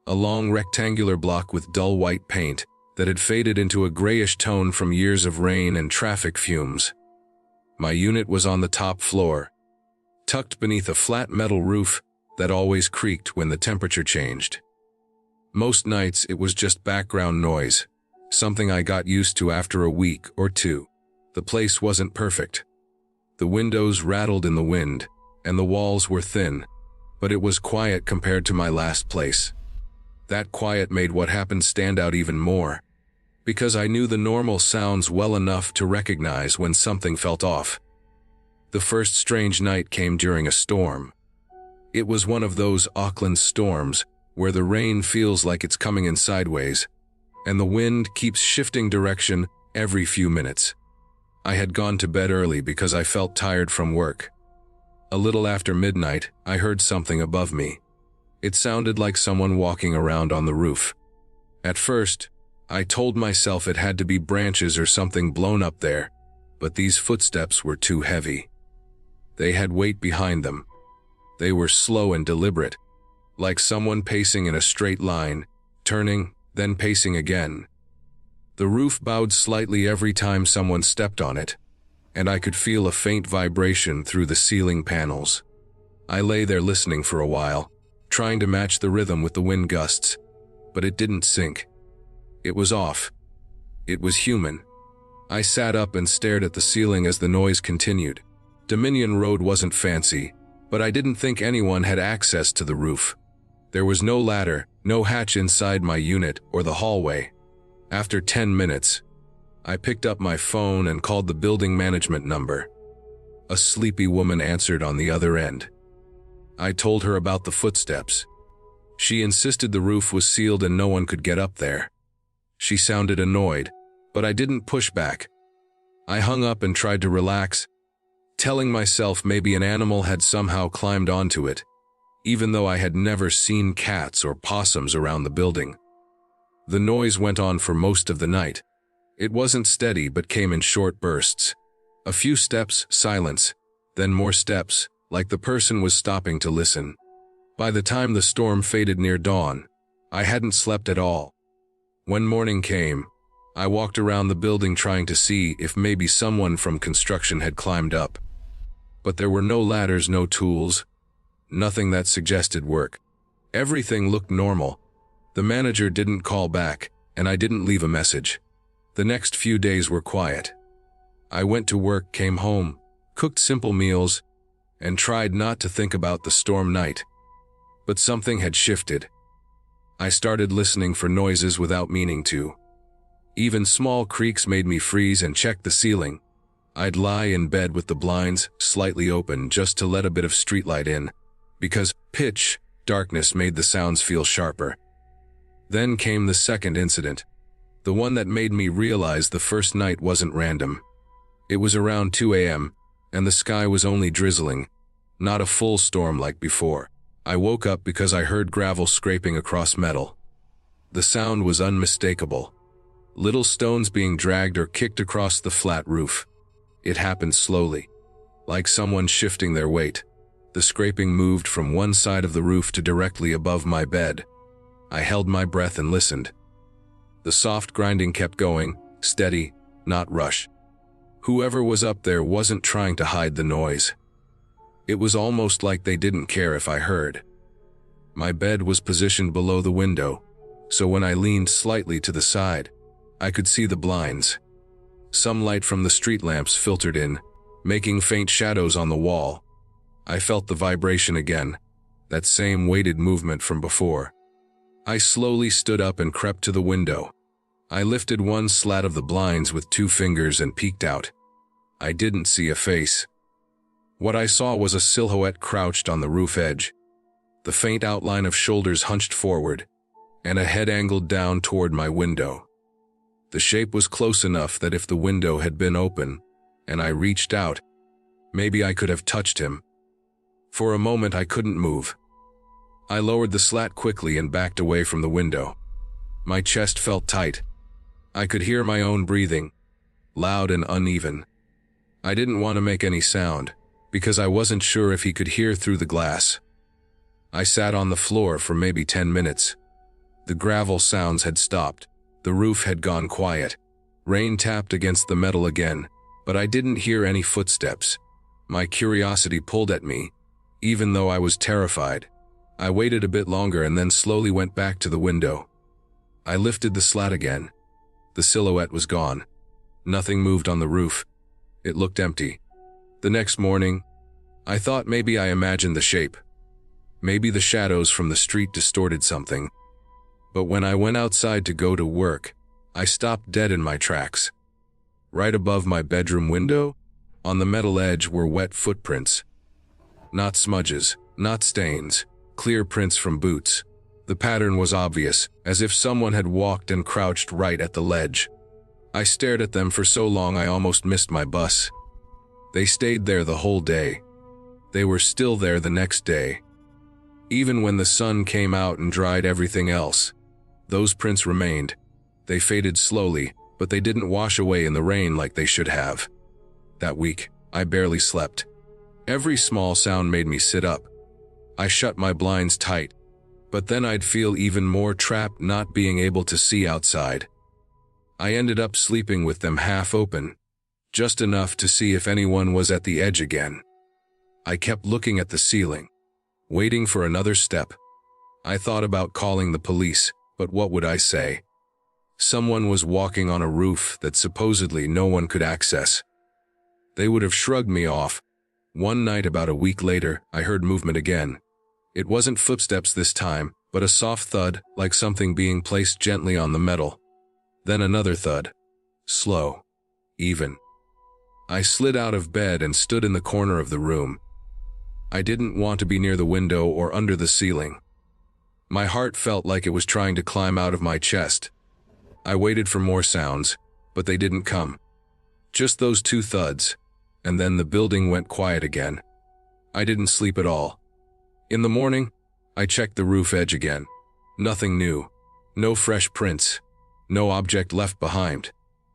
a long rectangular block with dull white paint that had faded into a grayish tone from years of rain and traffic fumes. My unit was on the top floor, tucked beneath a flat metal roof that always creaked when the temperature changed. Most nights it was just background noise, something I got used to after a week or two. The place wasn't perfect. The windows rattled in the wind, and the walls were thin, but it was quiet compared to my last place. That quiet made what happened stand out even more, because I knew the normal sounds well enough to recognize when something felt off. The first strange night came during a storm. It was one of those Auckland storms where the rain feels like it's coming in sideways, and the wind keeps shifting direction every few minutes. I had gone to bed early because I felt tired from work. A little after midnight, I heard something above me. It sounded like someone walking around on the roof. At first, I told myself it had to be branches or something blown up there, but these footsteps were too heavy. They had weight behind them. They were slow and deliberate, like someone pacing in a straight line, turning, then pacing again. The roof bowed slightly every time someone stepped on it, and I could feel a faint vibration through the ceiling panels. I lay there listening for a while, trying to match the rhythm with the wind gusts, but it didn't sync. It was off. It was human. I sat up and stared at the ceiling as the noise continued. Dominion Road wasn't fancy, but I didn't think anyone had access to the roof. There was no ladder, no hatch inside my unit or the hallway. After 10 minutes, I picked up my phone and called the building management number. A sleepy woman answered on the other end. I told her about the footsteps. She insisted the roof was sealed and no one could get up there. She sounded annoyed, but I didn't push back. I hung up and tried to relax, telling myself maybe an animal had somehow climbed onto it, even though I had never seen cats or possums around the building. The noise went on for most of the night. It wasn't steady but came in short bursts. A few steps, silence, then more steps, like the person was stopping to listen. By the time the storm faded near dawn, I hadn't slept at all. When morning came, I walked around the building trying to see if maybe someone from construction had climbed up. But there were no ladders, no tools, nothing that suggested work. Everything looked normal. The manager didn't call back, and I didn't leave a message. The next few days were quiet. I went to work, came home, cooked simple meals, and tried not to think about the storm night. But something had shifted. I started listening for noises without meaning to. Even small creaks made me freeze and check the ceiling. I'd lie in bed with the blinds slightly open just to let a bit of streetlight in, because pitch darkness made the sounds feel sharper. Then came the second incident, the one that made me realize the first night wasn't random. It was around 2 a.m., and the sky was only drizzling, not a full storm like before. I woke up because I heard gravel scraping across metal. The sound was unmistakable. Little stones being dragged or kicked across the flat roof. It happened slowly, like someone shifting their weight. The scraping moved from one side of the roof to directly above my bed. I held my breath and listened. The soft grinding kept going, steady, not rush. Whoever was up there wasn't trying to hide the noise. It was almost like they didn't care if I heard. My bed was positioned below the window, so when I leaned slightly to the side, I could see the blinds. Some light from the street lamps filtered in, making faint shadows on the wall. I felt the vibration again, that same weighted movement from before. I slowly stood up and crept to the window. I lifted one slat of the blinds with 2 fingers and peeked out. I didn't see a face. What I saw was a silhouette crouched on the roof edge, the faint outline of shoulders hunched forward, and a head angled down toward my window. The shape was close enough that if the window had been open, and I reached out, maybe I could have touched him. For a moment I couldn't move. I lowered the slat quickly and backed away from the window. My chest felt tight. I could hear my own breathing, loud and uneven. I didn't want to make any sound, because I wasn't sure if he could hear through the glass. I sat on the floor for maybe 10 minutes. The gravel sounds had stopped. The roof had gone quiet. Rain tapped against the metal again, but I didn't hear any footsteps. My curiosity pulled at me, even though I was terrified. I waited a bit longer and then slowly went back to the window. I lifted the slat again. The silhouette was gone. Nothing moved on the roof. It looked empty. The next morning, I thought maybe I imagined the shape. Maybe the shadows from the street distorted something. But when I went outside to go to work, I stopped dead in my tracks. Right above my bedroom window, on the metal edge were wet footprints. Not smudges, not stains, clear prints from boots. The pattern was obvious, as if someone had walked and crouched right at the ledge. I stared at them for so long I almost missed my bus. They stayed there the whole day. They were still there the next day. Even when the sun came out and dried everything else, those prints remained. They faded slowly, but they didn't wash away in the rain like they should have. That week, I barely slept. Every small sound made me sit up. I shut my blinds tight, but then I'd feel even more trapped not being able to see outside. I ended up sleeping with them half open, just enough to see if anyone was at the edge again. I kept looking at the ceiling, waiting for another step. I thought about calling the police, but what would I say? Someone was walking on a roof that supposedly no one could access. They would have shrugged me off. One night about a week later, I heard movement again. It wasn't footsteps this time, but a soft thud, like something being placed gently on the metal. Then another thud. Slow. Even. I slid out of bed and stood in the corner of the room. I didn't want to be near the window or under the ceiling. My heart felt like it was trying to climb out of my chest. I waited for more sounds, but they didn't come. Just those two thuds, and then the building went quiet again. I didn't sleep at all. In the morning, I checked the roof edge again. Nothing new. No fresh prints. No object left behind.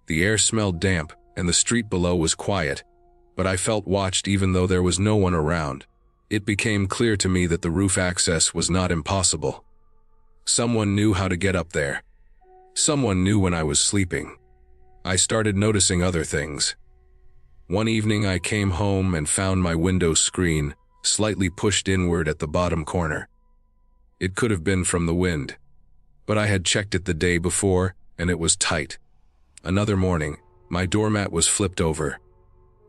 The air smelled damp, and the street below was quiet, but I felt watched even though there was no one around. It became clear to me that the roof access was not impossible. Someone knew how to get up there. Someone knew when I was sleeping. I started noticing other things. One evening I came home and found my window screen slightly pushed inward at the bottom corner. It could have been from the wind, but I had checked it the day before and it was tight. Another morning, my doormat was flipped over.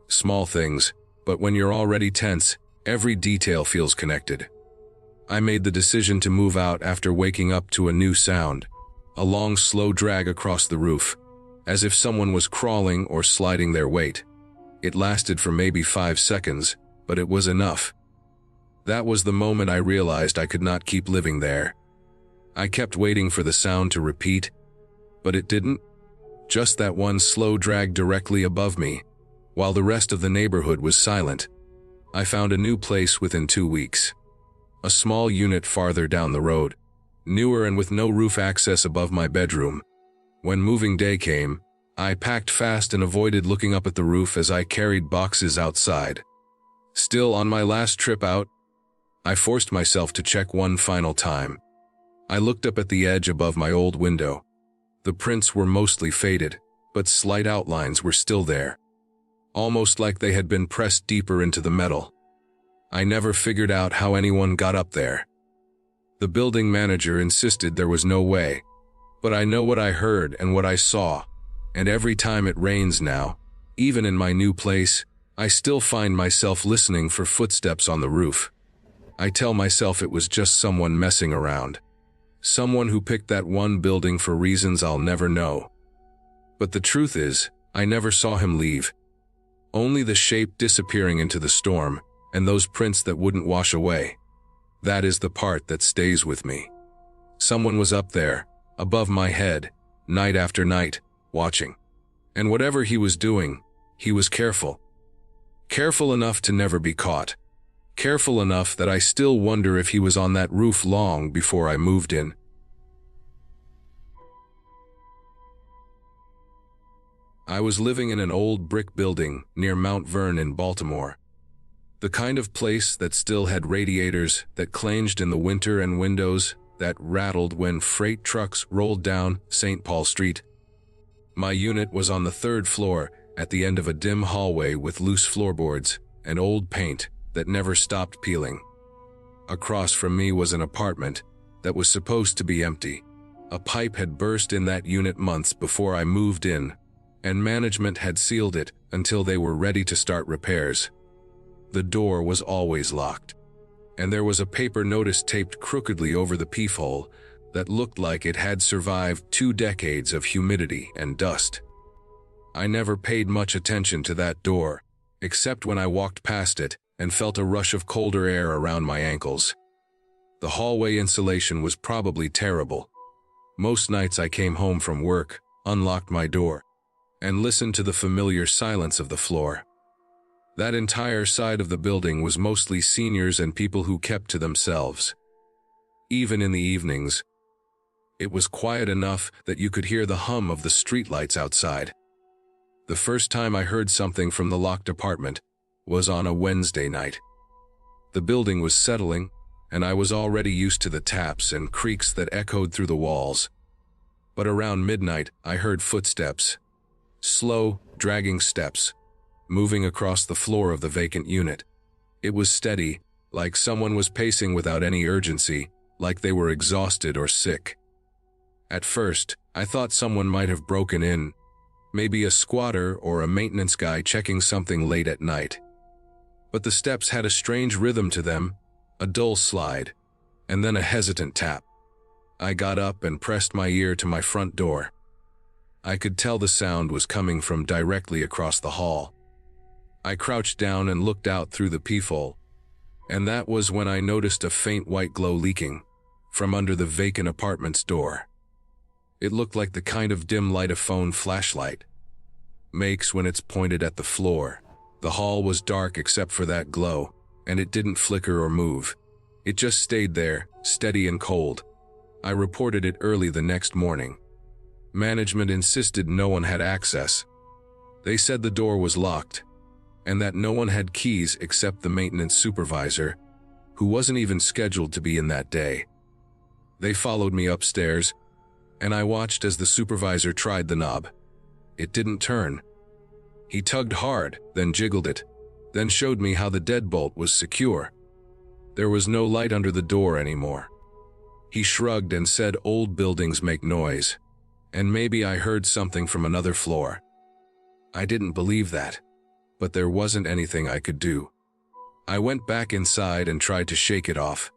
Small things, but when you're already tense, every detail feels connected. I made the decision to move out after waking up to a new sound, a long, slow drag across the roof, as if someone was crawling or sliding their weight. It lasted for maybe 5 seconds, but it was enough. That was the moment I realized I could not keep living there. I kept waiting for the sound to repeat, but it didn't. Just that one slow drag directly above me, while the rest of the neighborhood was silent. I found a new place within 2 weeks. A small unit farther down the road, newer and with no roof access above my bedroom. When moving day came, I packed fast and avoided looking up at the roof as I carried boxes outside. Still on my last trip out, I forced myself to check one final time. I looked up at the edge above my old window. The prints were mostly faded, but slight outlines were still there, almost like they had been pressed deeper into the metal. I never figured out how anyone got up there. The building manager insisted there was no way, but I know what I heard and what I saw, and every time it rains now, even in my new place, I still find myself listening for footsteps on the roof. I tell myself it was just someone messing around. Someone who picked that one building for reasons I'll never know. But the truth is, I never saw him leave. Only the shape disappearing into the storm, and those prints that wouldn't wash away. That is the part that stays with me. Someone was up there, above my head, night after night, watching. And whatever he was doing, he was careful. Careful enough to never be caught. Careful enough that I still wonder if he was on that roof long before I moved in. I was living in an old brick building near Mount Vernon in Baltimore. The kind of place that still had radiators that clanged in the winter and windows that rattled when freight trucks rolled down St. Paul Street. My unit was on the 3rd floor at the end of a dim hallway with loose floorboards and old paint that never stopped peeling. Across from me was an apartment that was supposed to be empty. A pipe had burst in that unit months before I moved in, and management had sealed it until they were ready to start repairs. The door was always locked, and there was a paper notice taped crookedly over the peephole that looked like it had survived 2 decades of humidity and dust. I never paid much attention to that door, except when I walked past it and felt a rush of colder air around my ankles. The hallway insulation was probably terrible. Most nights I came home from work, unlocked my door, and listened to the familiar silence of the floor. That entire side of the building was mostly seniors and people who kept to themselves. Even in the evenings, it was quiet enough that you could hear the hum of the streetlights outside. The first time I heard something from the locked apartment was on a Wednesday night. The building was settling, and I was already used to the taps and creaks that echoed through the walls. But around midnight, I heard footsteps. Slow, dragging steps, moving across the floor of the vacant unit. It was steady, like someone was pacing without any urgency, like they were exhausted or sick. At first, I thought someone might have broken in, maybe a squatter or a maintenance guy checking something late at night. But the steps had a strange rhythm to them, a dull slide, and then a hesitant tap. I got up and pressed my ear to my front door. I could tell the sound was coming from directly across the hall. I crouched down and looked out through the peephole, and that was when I noticed a faint white glow leaking from under the vacant apartment's door. It looked like the kind of dim light a phone flashlight makes when it's pointed at the floor. The hall was dark except for that glow, and it didn't flicker or move. It just stayed there, steady and cold. I reported it early the next morning. Management insisted no one had access. They said the door was locked, and that no one had keys except the maintenance supervisor, who wasn't even scheduled to be in that day. They followed me upstairs, and I watched as the supervisor tried the knob. It didn't turn. He tugged hard, then jiggled it, then showed me how the deadbolt was secure. There was no light under the door anymore. He shrugged and said old buildings make noise, and maybe I heard something from another floor. I didn't believe that, but there wasn't anything I could do. I went back inside and tried to shake it off.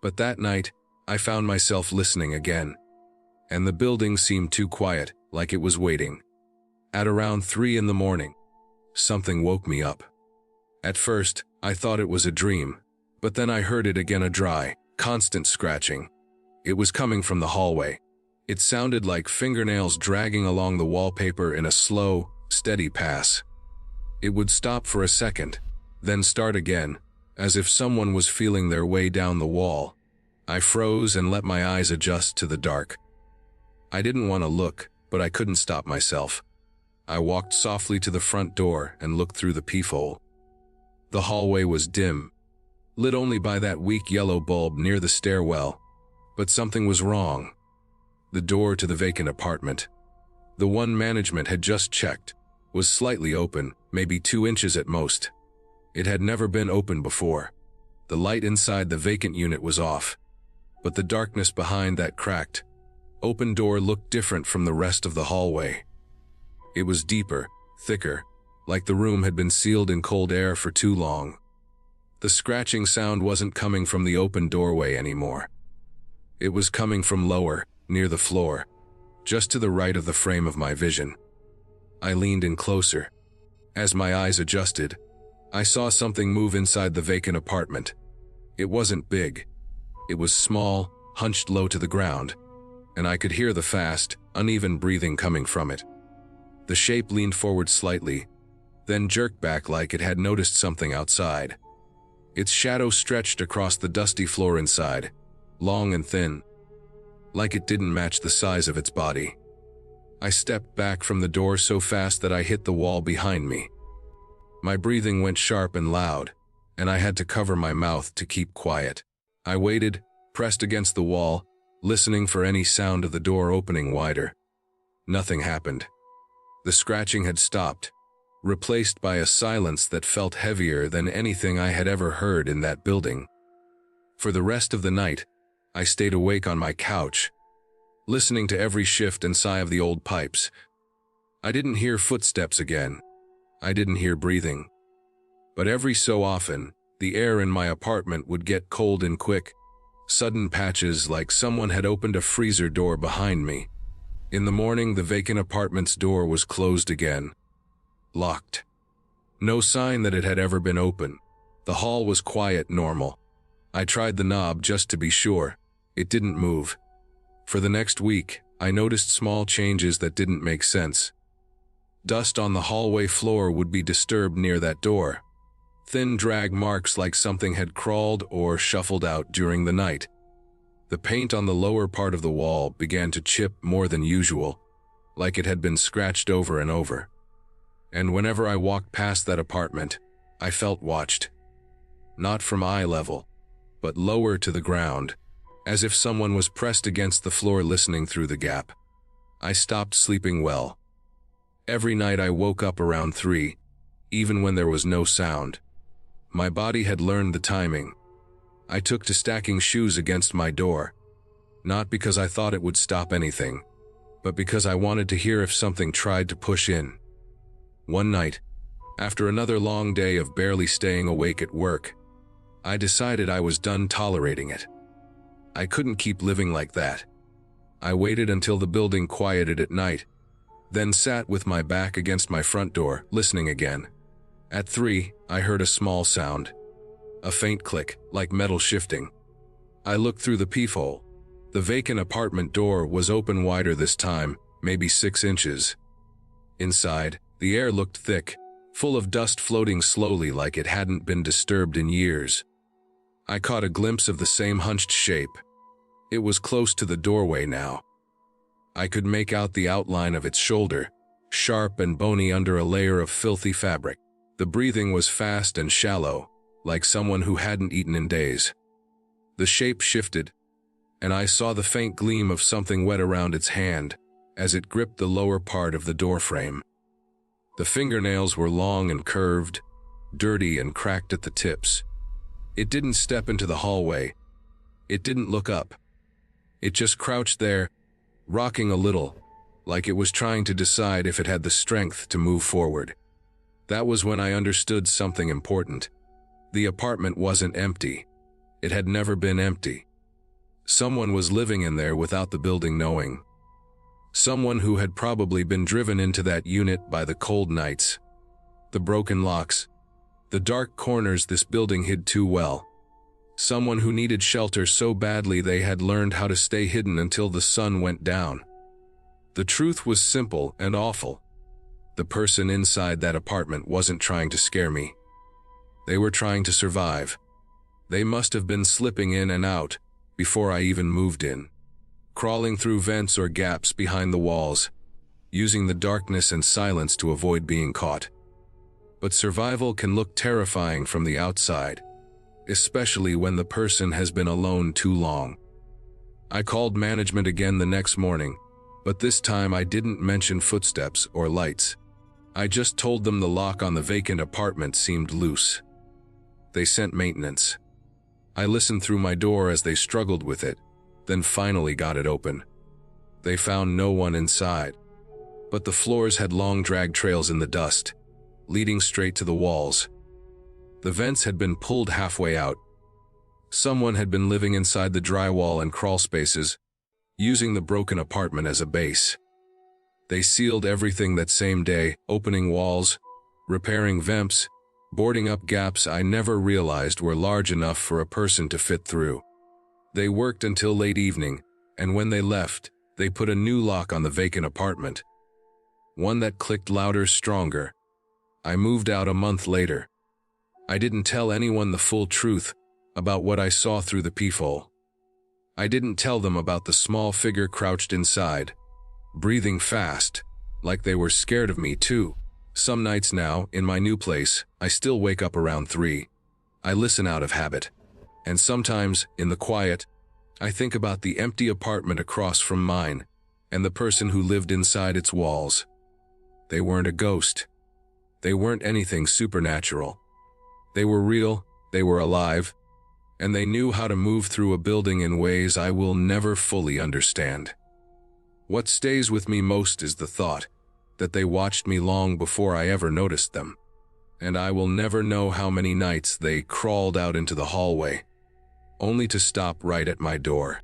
But that night, I found myself listening again, and the building seemed too quiet, like it was waiting. At around 3 in the morning, something woke me up. At first, I thought it was a dream, but then I heard it again, a dry, constant scratching. It was coming from the hallway. It sounded like fingernails dragging along the wallpaper in a slow, steady pass. It would stop for a second, then start again, as if someone was feeling their way down the wall. I froze and let my eyes adjust to the dark. I didn't want to look, but I couldn't stop myself. I walked softly to the front door and looked through the peephole. The hallway was dim, lit only by that weak yellow bulb near the stairwell, but something was wrong. The door to the vacant apartment, the one management had just checked, was slightly open, maybe 2 inches at most. It had never been opened before. The light inside the vacant unit was off, but the darkness behind that cracked, open door looked different from the rest of the hallway. It was deeper, thicker, like the room had been sealed in cold air for too long. The scratching sound wasn't coming from the open doorway anymore. It was coming from lower, near the floor, just to the right of the frame of my vision. I leaned in closer. As my eyes adjusted, I saw something move inside the vacant apartment. It wasn't big. It was small, hunched low to the ground, and I could hear the fast, uneven breathing coming from it. The shape leaned forward slightly, then jerked back like it had noticed something outside. Its shadow stretched across the dusty floor inside, long and thin, like it didn't match the size of its body. I stepped back from the door so fast that I hit the wall behind me. My breathing went sharp and loud, and I had to cover my mouth to keep quiet. I waited, pressed against the wall, listening for any sound of the door opening wider. Nothing happened. The scratching had stopped, replaced by a silence that felt heavier than anything I had ever heard in that building. For the rest of the night, I stayed awake on my couch, listening to every shift and sigh of the old pipes. I didn't hear footsteps again. I didn't hear breathing. But every so often, the air in my apartment would get cold and quick, sudden patches like someone had opened a freezer door behind me. In the morning, the vacant apartment's door was closed again. Locked. No sign that it had ever been open. The hall was quiet, normal. I tried the knob just to be sure. It didn't move. For the next week, I noticed small changes that didn't make sense. Dust on the hallway floor would be disturbed near that door. Thin drag marks like something had crawled or shuffled out during the night. The paint on the lower part of the wall began to chip more than usual, like it had been scratched over and over. And whenever I walked past that apartment, I felt watched. Not from eye level, but lower to the ground, as if someone was pressed against the floor listening through the gap. I stopped sleeping well. Every night I woke up around 3, even when there was no sound. My body had learned the timing. I took to stacking shoes against my door, not because I thought it would stop anything, but because I wanted to hear if something tried to push in. One night, after another long day of barely staying awake at work, I decided I was done tolerating it. I couldn't keep living like that. I waited until the building quieted at night, then sat with my back against my front door, listening again. At 3, I heard a small sound. A faint click, like metal shifting. I looked through the peephole. The vacant apartment door was open wider this time, maybe 6 inches. Inside, the air looked thick, full of dust floating slowly like it hadn't been disturbed in years. I caught a glimpse of the same hunched shape. It was close to the doorway now. I could make out the outline of its shoulder, sharp and bony under a layer of filthy fabric. The breathing was fast and shallow, like someone who hadn't eaten in days. The shape shifted, and I saw the faint gleam of something wet around its hand as it gripped the lower part of the doorframe. The fingernails were long and curved, dirty and cracked at the tips. It didn't step into the hallway. It didn't look up. It just crouched there, rocking a little, like it was trying to decide if it had the strength to move forward. That was when I understood something important. The apartment wasn't empty. It had never been empty. Someone was living in there without the building knowing. Someone who had probably been driven into that unit by the cold nights, the broken locks, the dark corners this building hid too well. Someone who needed shelter so badly they had learned how to stay hidden until the sun went down. The truth was simple and awful. The person inside that apartment wasn't trying to scare me. They were trying to survive. They must have been slipping in and out before I even moved in, crawling through vents or gaps behind the walls, using the darkness and silence to avoid being caught. But survival can look terrifying from the outside, especially when the person has been alone too long. I called management again the next morning, but this time I didn't mention footsteps or lights. I just told them the lock on the vacant apartment seemed loose. They sent maintenance. I listened through my door as they struggled with it, then finally got it open. They found no one inside, but the floors had long drag trails in the dust, leading straight to the walls. The vents had been pulled halfway out. Someone had been living inside the drywall and crawl spaces, using the broken apartment as a base. They sealed everything that same day, opening walls, repairing vents, boarding up gaps I never realized were large enough for a person to fit through. They worked until late evening, and when they left, they put a new lock on the vacant apartment. one that clicked louder, stronger. I moved out a month later. I didn't tell anyone the full truth about what I saw through the peephole. I didn't tell them about the small figure crouched inside, breathing fast, like they were scared of me too. Some nights now, in my new place, I still wake up around 3. I listen out of habit. And sometimes, in the quiet, I think about the empty apartment across from mine and the person who lived inside its walls. They weren't a ghost. They weren't anything supernatural. They were real, they were alive, and they knew how to move through a building in ways I will never fully understand. What stays with me most is the thought that they watched me long before I ever noticed them, and I will never know how many nights they crawled out into the hallway, only to stop right at my door.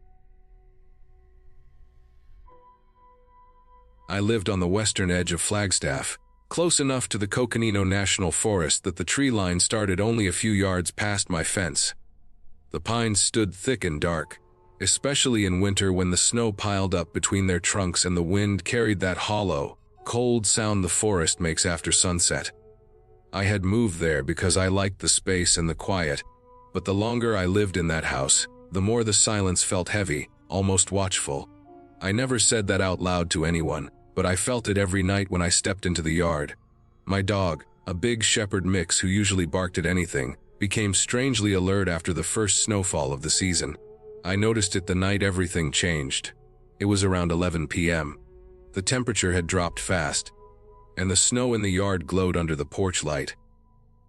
I lived on the western edge of Flagstaff, close enough to the Coconino National Forest that the tree line started only a few yards past my fence. The pines stood thick and dark, especially in winter when the snow piled up between their trunks and the wind carried that hollow, cold sound the forest makes after sunset. I had moved there because I liked the space and the quiet, but the longer I lived in that house, the more the silence felt heavy, almost watchful. I never said that out loud to anyone, but I felt it every night when I stepped into the yard. My dog, a big shepherd mix who usually barked at anything, became strangely alert after the first snowfall of the season. I noticed it the night everything changed. It was around 11 p.m. The temperature had dropped fast, and the snow in the yard glowed under the porch light.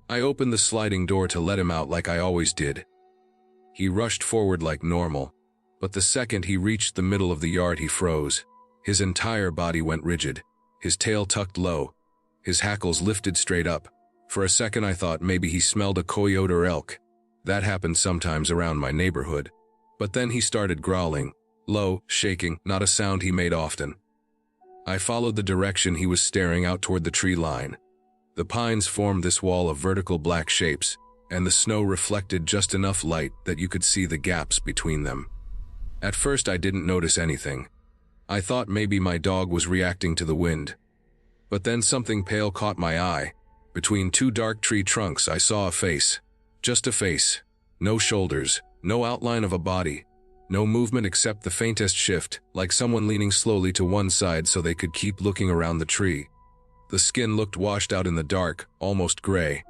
I opened the sliding door to let him out like I always did. He rushed forward like normal, but the second he reached the middle of the yard he froze. His entire body went rigid, his tail tucked low, his hackles lifted straight up. For a second I thought maybe he smelled a coyote or elk. That happened sometimes around my neighborhood. But then he started growling, low, shaking, not a sound he made often. I followed the direction he was staring out toward the tree line. The pines formed this wall of vertical black shapes, and the snow reflected just enough light that you could see the gaps between them. At first I didn't notice anything. I thought maybe my dog was reacting to the wind. But then something pale caught my eye. Between 2 dark tree trunks I saw a face. Just a face. No shoulders, no outline of a body, no movement except the faintest shift, like someone leaning slowly to one side so they could keep looking around the tree. The skin looked washed out in the dark, almost gray.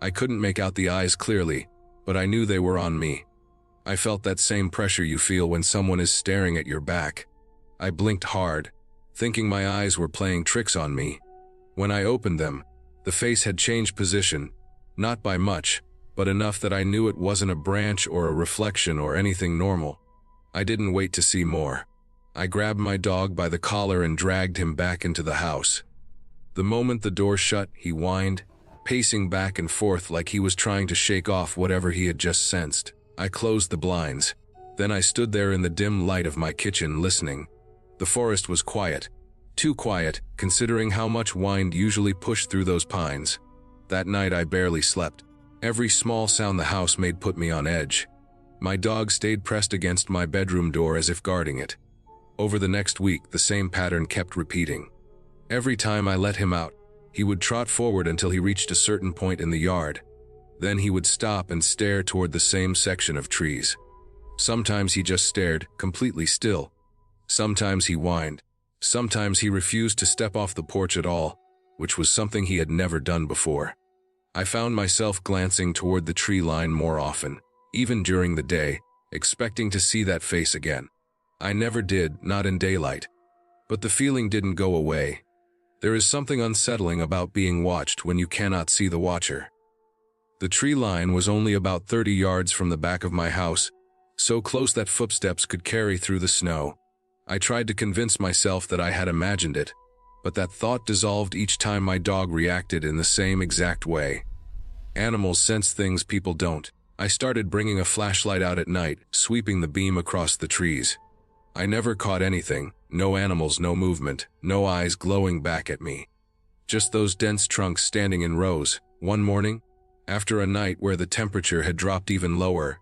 I couldn't make out the eyes clearly, but I knew they were on me. I felt that same pressure you feel when someone is staring at your back. I blinked hard, thinking my eyes were playing tricks on me. When I opened them, the face had changed position, not by much, but enough that I knew it wasn't a branch or a reflection or anything normal. I didn't wait to see more. I grabbed my dog by the collar and dragged him back into the house. The moment the door shut, he whined, pacing back and forth like he was trying to shake off whatever he had just sensed. I closed the blinds. Then I stood there in the dim light of my kitchen listening. The forest was quiet. Too quiet, considering how much wind usually pushed through those pines. That night I barely slept. Every small sound the house made put me on edge. My dog stayed pressed against my bedroom door as if guarding it. Over the next week, the same pattern kept repeating. Every time I let him out, he would trot forward until he reached a certain point in the yard. Then he would stop and stare toward the same section of trees. Sometimes he just stared, completely still. Sometimes he whined. Sometimes he refused to step off the porch at all, which was something he had never done before. I found myself glancing toward the tree line more often, even during the day, expecting to see that face again. I never did, not in daylight. But the feeling didn't go away. There is something unsettling about being watched when you cannot see the watcher. The tree line was only about 30 yards from the back of my house, so close that footsteps could carry through the snow. I tried to convince myself that I had imagined it, but that thought dissolved each time my dog reacted in the same exact way. Animals sense things people don't. I started bringing a flashlight out at night, sweeping the beam across the trees. I never caught anything, no animals, no movement, no eyes glowing back at me. Just those dense trunks standing in rows. One morning, after a night where the temperature had dropped even lower,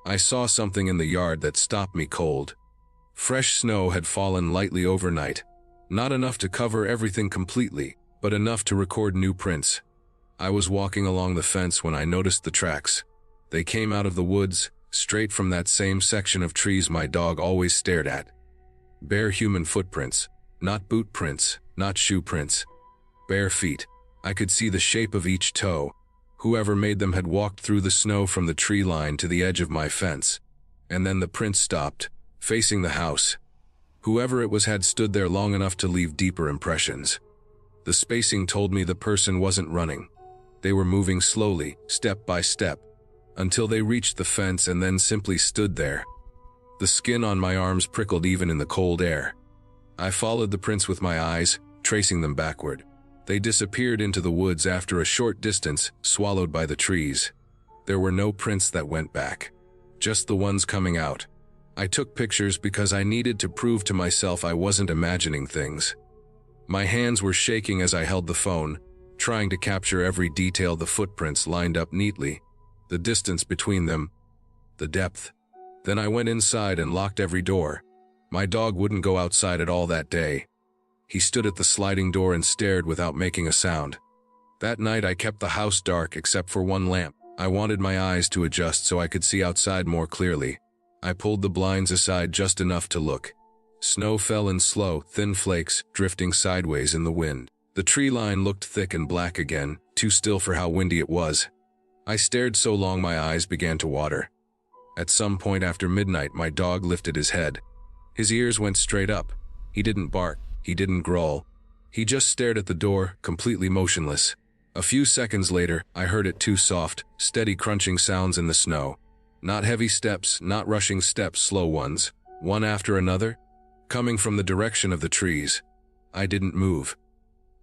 I saw something in the yard that stopped me cold. Fresh snow had fallen lightly overnight, Not enough to cover everything completely, but enough to record new prints. I was walking along the fence when I noticed the tracks. They came out of the woods, straight from that same section of trees my dog always stared at. Bare human footprints, not boot prints, not shoe prints. Bare feet. I could see the shape of each toe. Whoever made them had walked through the snow from the tree line to the edge of my fence. And then the prints stopped, facing the house. Whoever it was had stood there long enough to leave deeper impressions. The spacing told me the person wasn't running. They were moving slowly, step by step, until they reached the fence and then simply stood there. The skin on my arms prickled even in the cold air. I followed the prints with my eyes, tracing them backward. They disappeared into the woods after a short distance, swallowed by the trees. There were no prints that went back, just the ones coming out. I took pictures because I needed to prove to myself I wasn't imagining things. My hands were shaking as I held the phone, trying to capture every detail. The footprints lined up neatly, the distance between them, the depth. Then I went inside and locked every door. My dog wouldn't go outside at all that day. He stood at the sliding door and stared without making a sound. That night I kept the house dark except for one lamp. I wanted my eyes to adjust so I could see outside more clearly. I pulled the blinds aside just enough to look. Snow fell in slow, thin flakes, drifting sideways in the wind. The tree line looked thick and black again, too still for how windy it was. I stared so long my eyes began to water. At some point after midnight, my dog lifted his head. His ears went straight up. He didn't bark, he didn't growl. He just stared at the door, completely motionless. A few seconds later, I heard it two soft, steady crunching sounds in the snow. Not heavy steps, not rushing steps, slow ones, one after another, coming from the direction of the trees. I didn't move.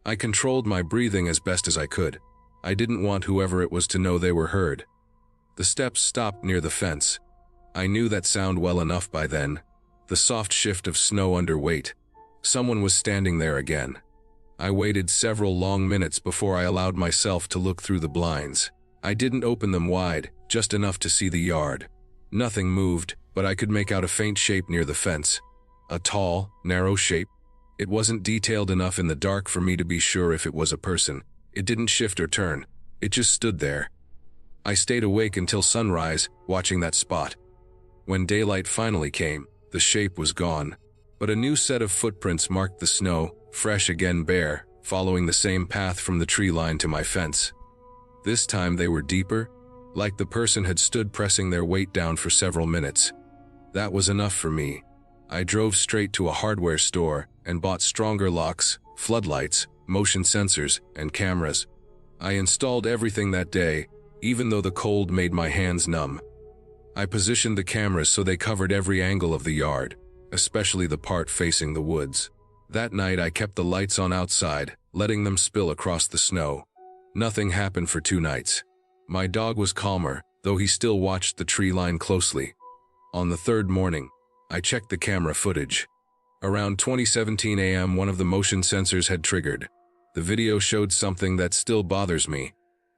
I controlled my breathing as best as I could. I didn't want whoever it was to know they were heard. The steps stopped near the fence. I knew that sound well enough by then. The soft shift of snow under weight. Someone was standing there again. I waited several long minutes before I allowed myself to look through the blinds. I didn't open them wide, just enough to see the yard. Nothing moved, but I could make out a faint shape near the fence. A tall, narrow shape. It wasn't detailed enough in the dark for me to be sure if it was a person. It didn't shift or turn. It just stood there. I stayed awake until sunrise, watching that spot. When daylight finally came, the shape was gone. But a new set of footprints marked the snow, fresh again, bare, following the same path from the tree line to my fence. This time they were deeper, like the person had stood pressing their weight down for several minutes. That was enough for me. I drove straight to a hardware store and bought stronger locks, floodlights, motion sensors, and cameras. I installed everything that day, even though the cold made my hands numb. I positioned the cameras so they covered every angle of the yard, especially the part facing the woods. That night I kept the lights on outside, letting them spill across the snow. Nothing happened for 2 nights. My dog was calmer, though he still watched the tree line closely. On the 3rd morning, I checked the camera footage. Around 20:17 a.m. one of the motion sensors had triggered. The video showed something that still bothers me.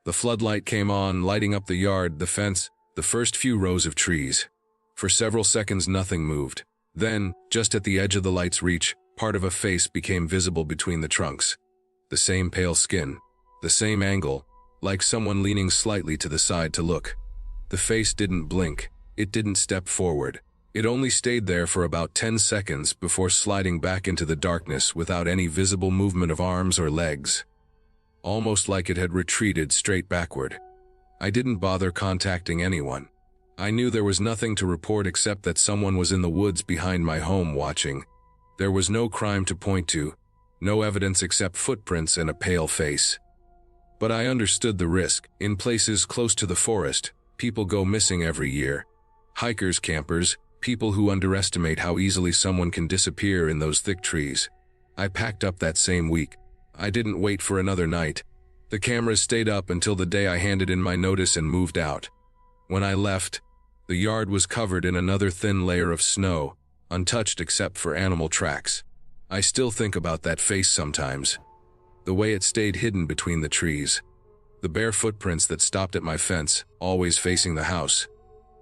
The floodlight came on, lighting up the yard, the fence, the first few rows of trees. For several seconds nothing moved. Then, just at the edge of the light's reach, part of a face became visible between the trunks. The same pale skin, the same angle, like someone leaning slightly to the side to look. The face didn't blink, it didn't step forward. It only stayed there for about 10 seconds before sliding back into the darkness without any visible movement of arms or legs. Almost like it had retreated straight backward. I didn't bother contacting anyone. I knew there was nothing to report except that someone was in the woods behind my home watching. There was no crime to point to, no evidence except footprints and a pale face. But I understood the risk. In places close to the forest, people go missing every year. Hikers, campers, people who underestimate how easily someone can disappear in those thick trees. I packed up that same week. I didn't wait for another night. The cameras stayed up until the day I handed in my notice and moved out. When I left, the yard was covered in another thin layer of snow, untouched except for animal tracks. I still think about that face sometimes. The way it stayed hidden between the trees. The bare footprints that stopped at my fence, always facing the house.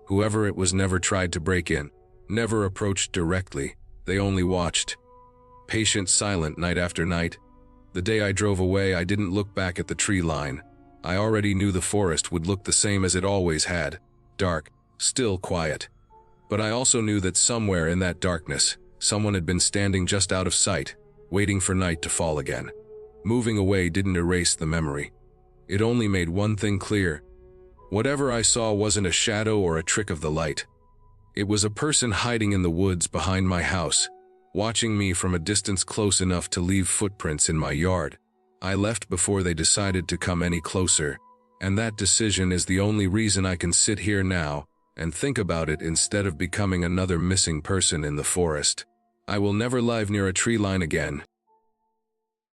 Whoever it was never tried to break in, never approached directly, they only watched. patient, silent night after night. The day I drove away, I didn't look back at the tree line. I already knew the forest would look the same as it always had, dark, still quiet. But I also knew that somewhere in that darkness, someone had been standing just out of sight, waiting for night to fall again. Moving away didn't erase the memory. It only made one thing clear. Whatever I saw wasn't a shadow or a trick of the light. It was a person hiding in the woods behind my house, watching me from a distance close enough to leave footprints in my yard. I left before they decided to come any closer, and that decision is the only reason I can sit here now and think about it instead of becoming another missing person in the forest. I will never live near a tree line again.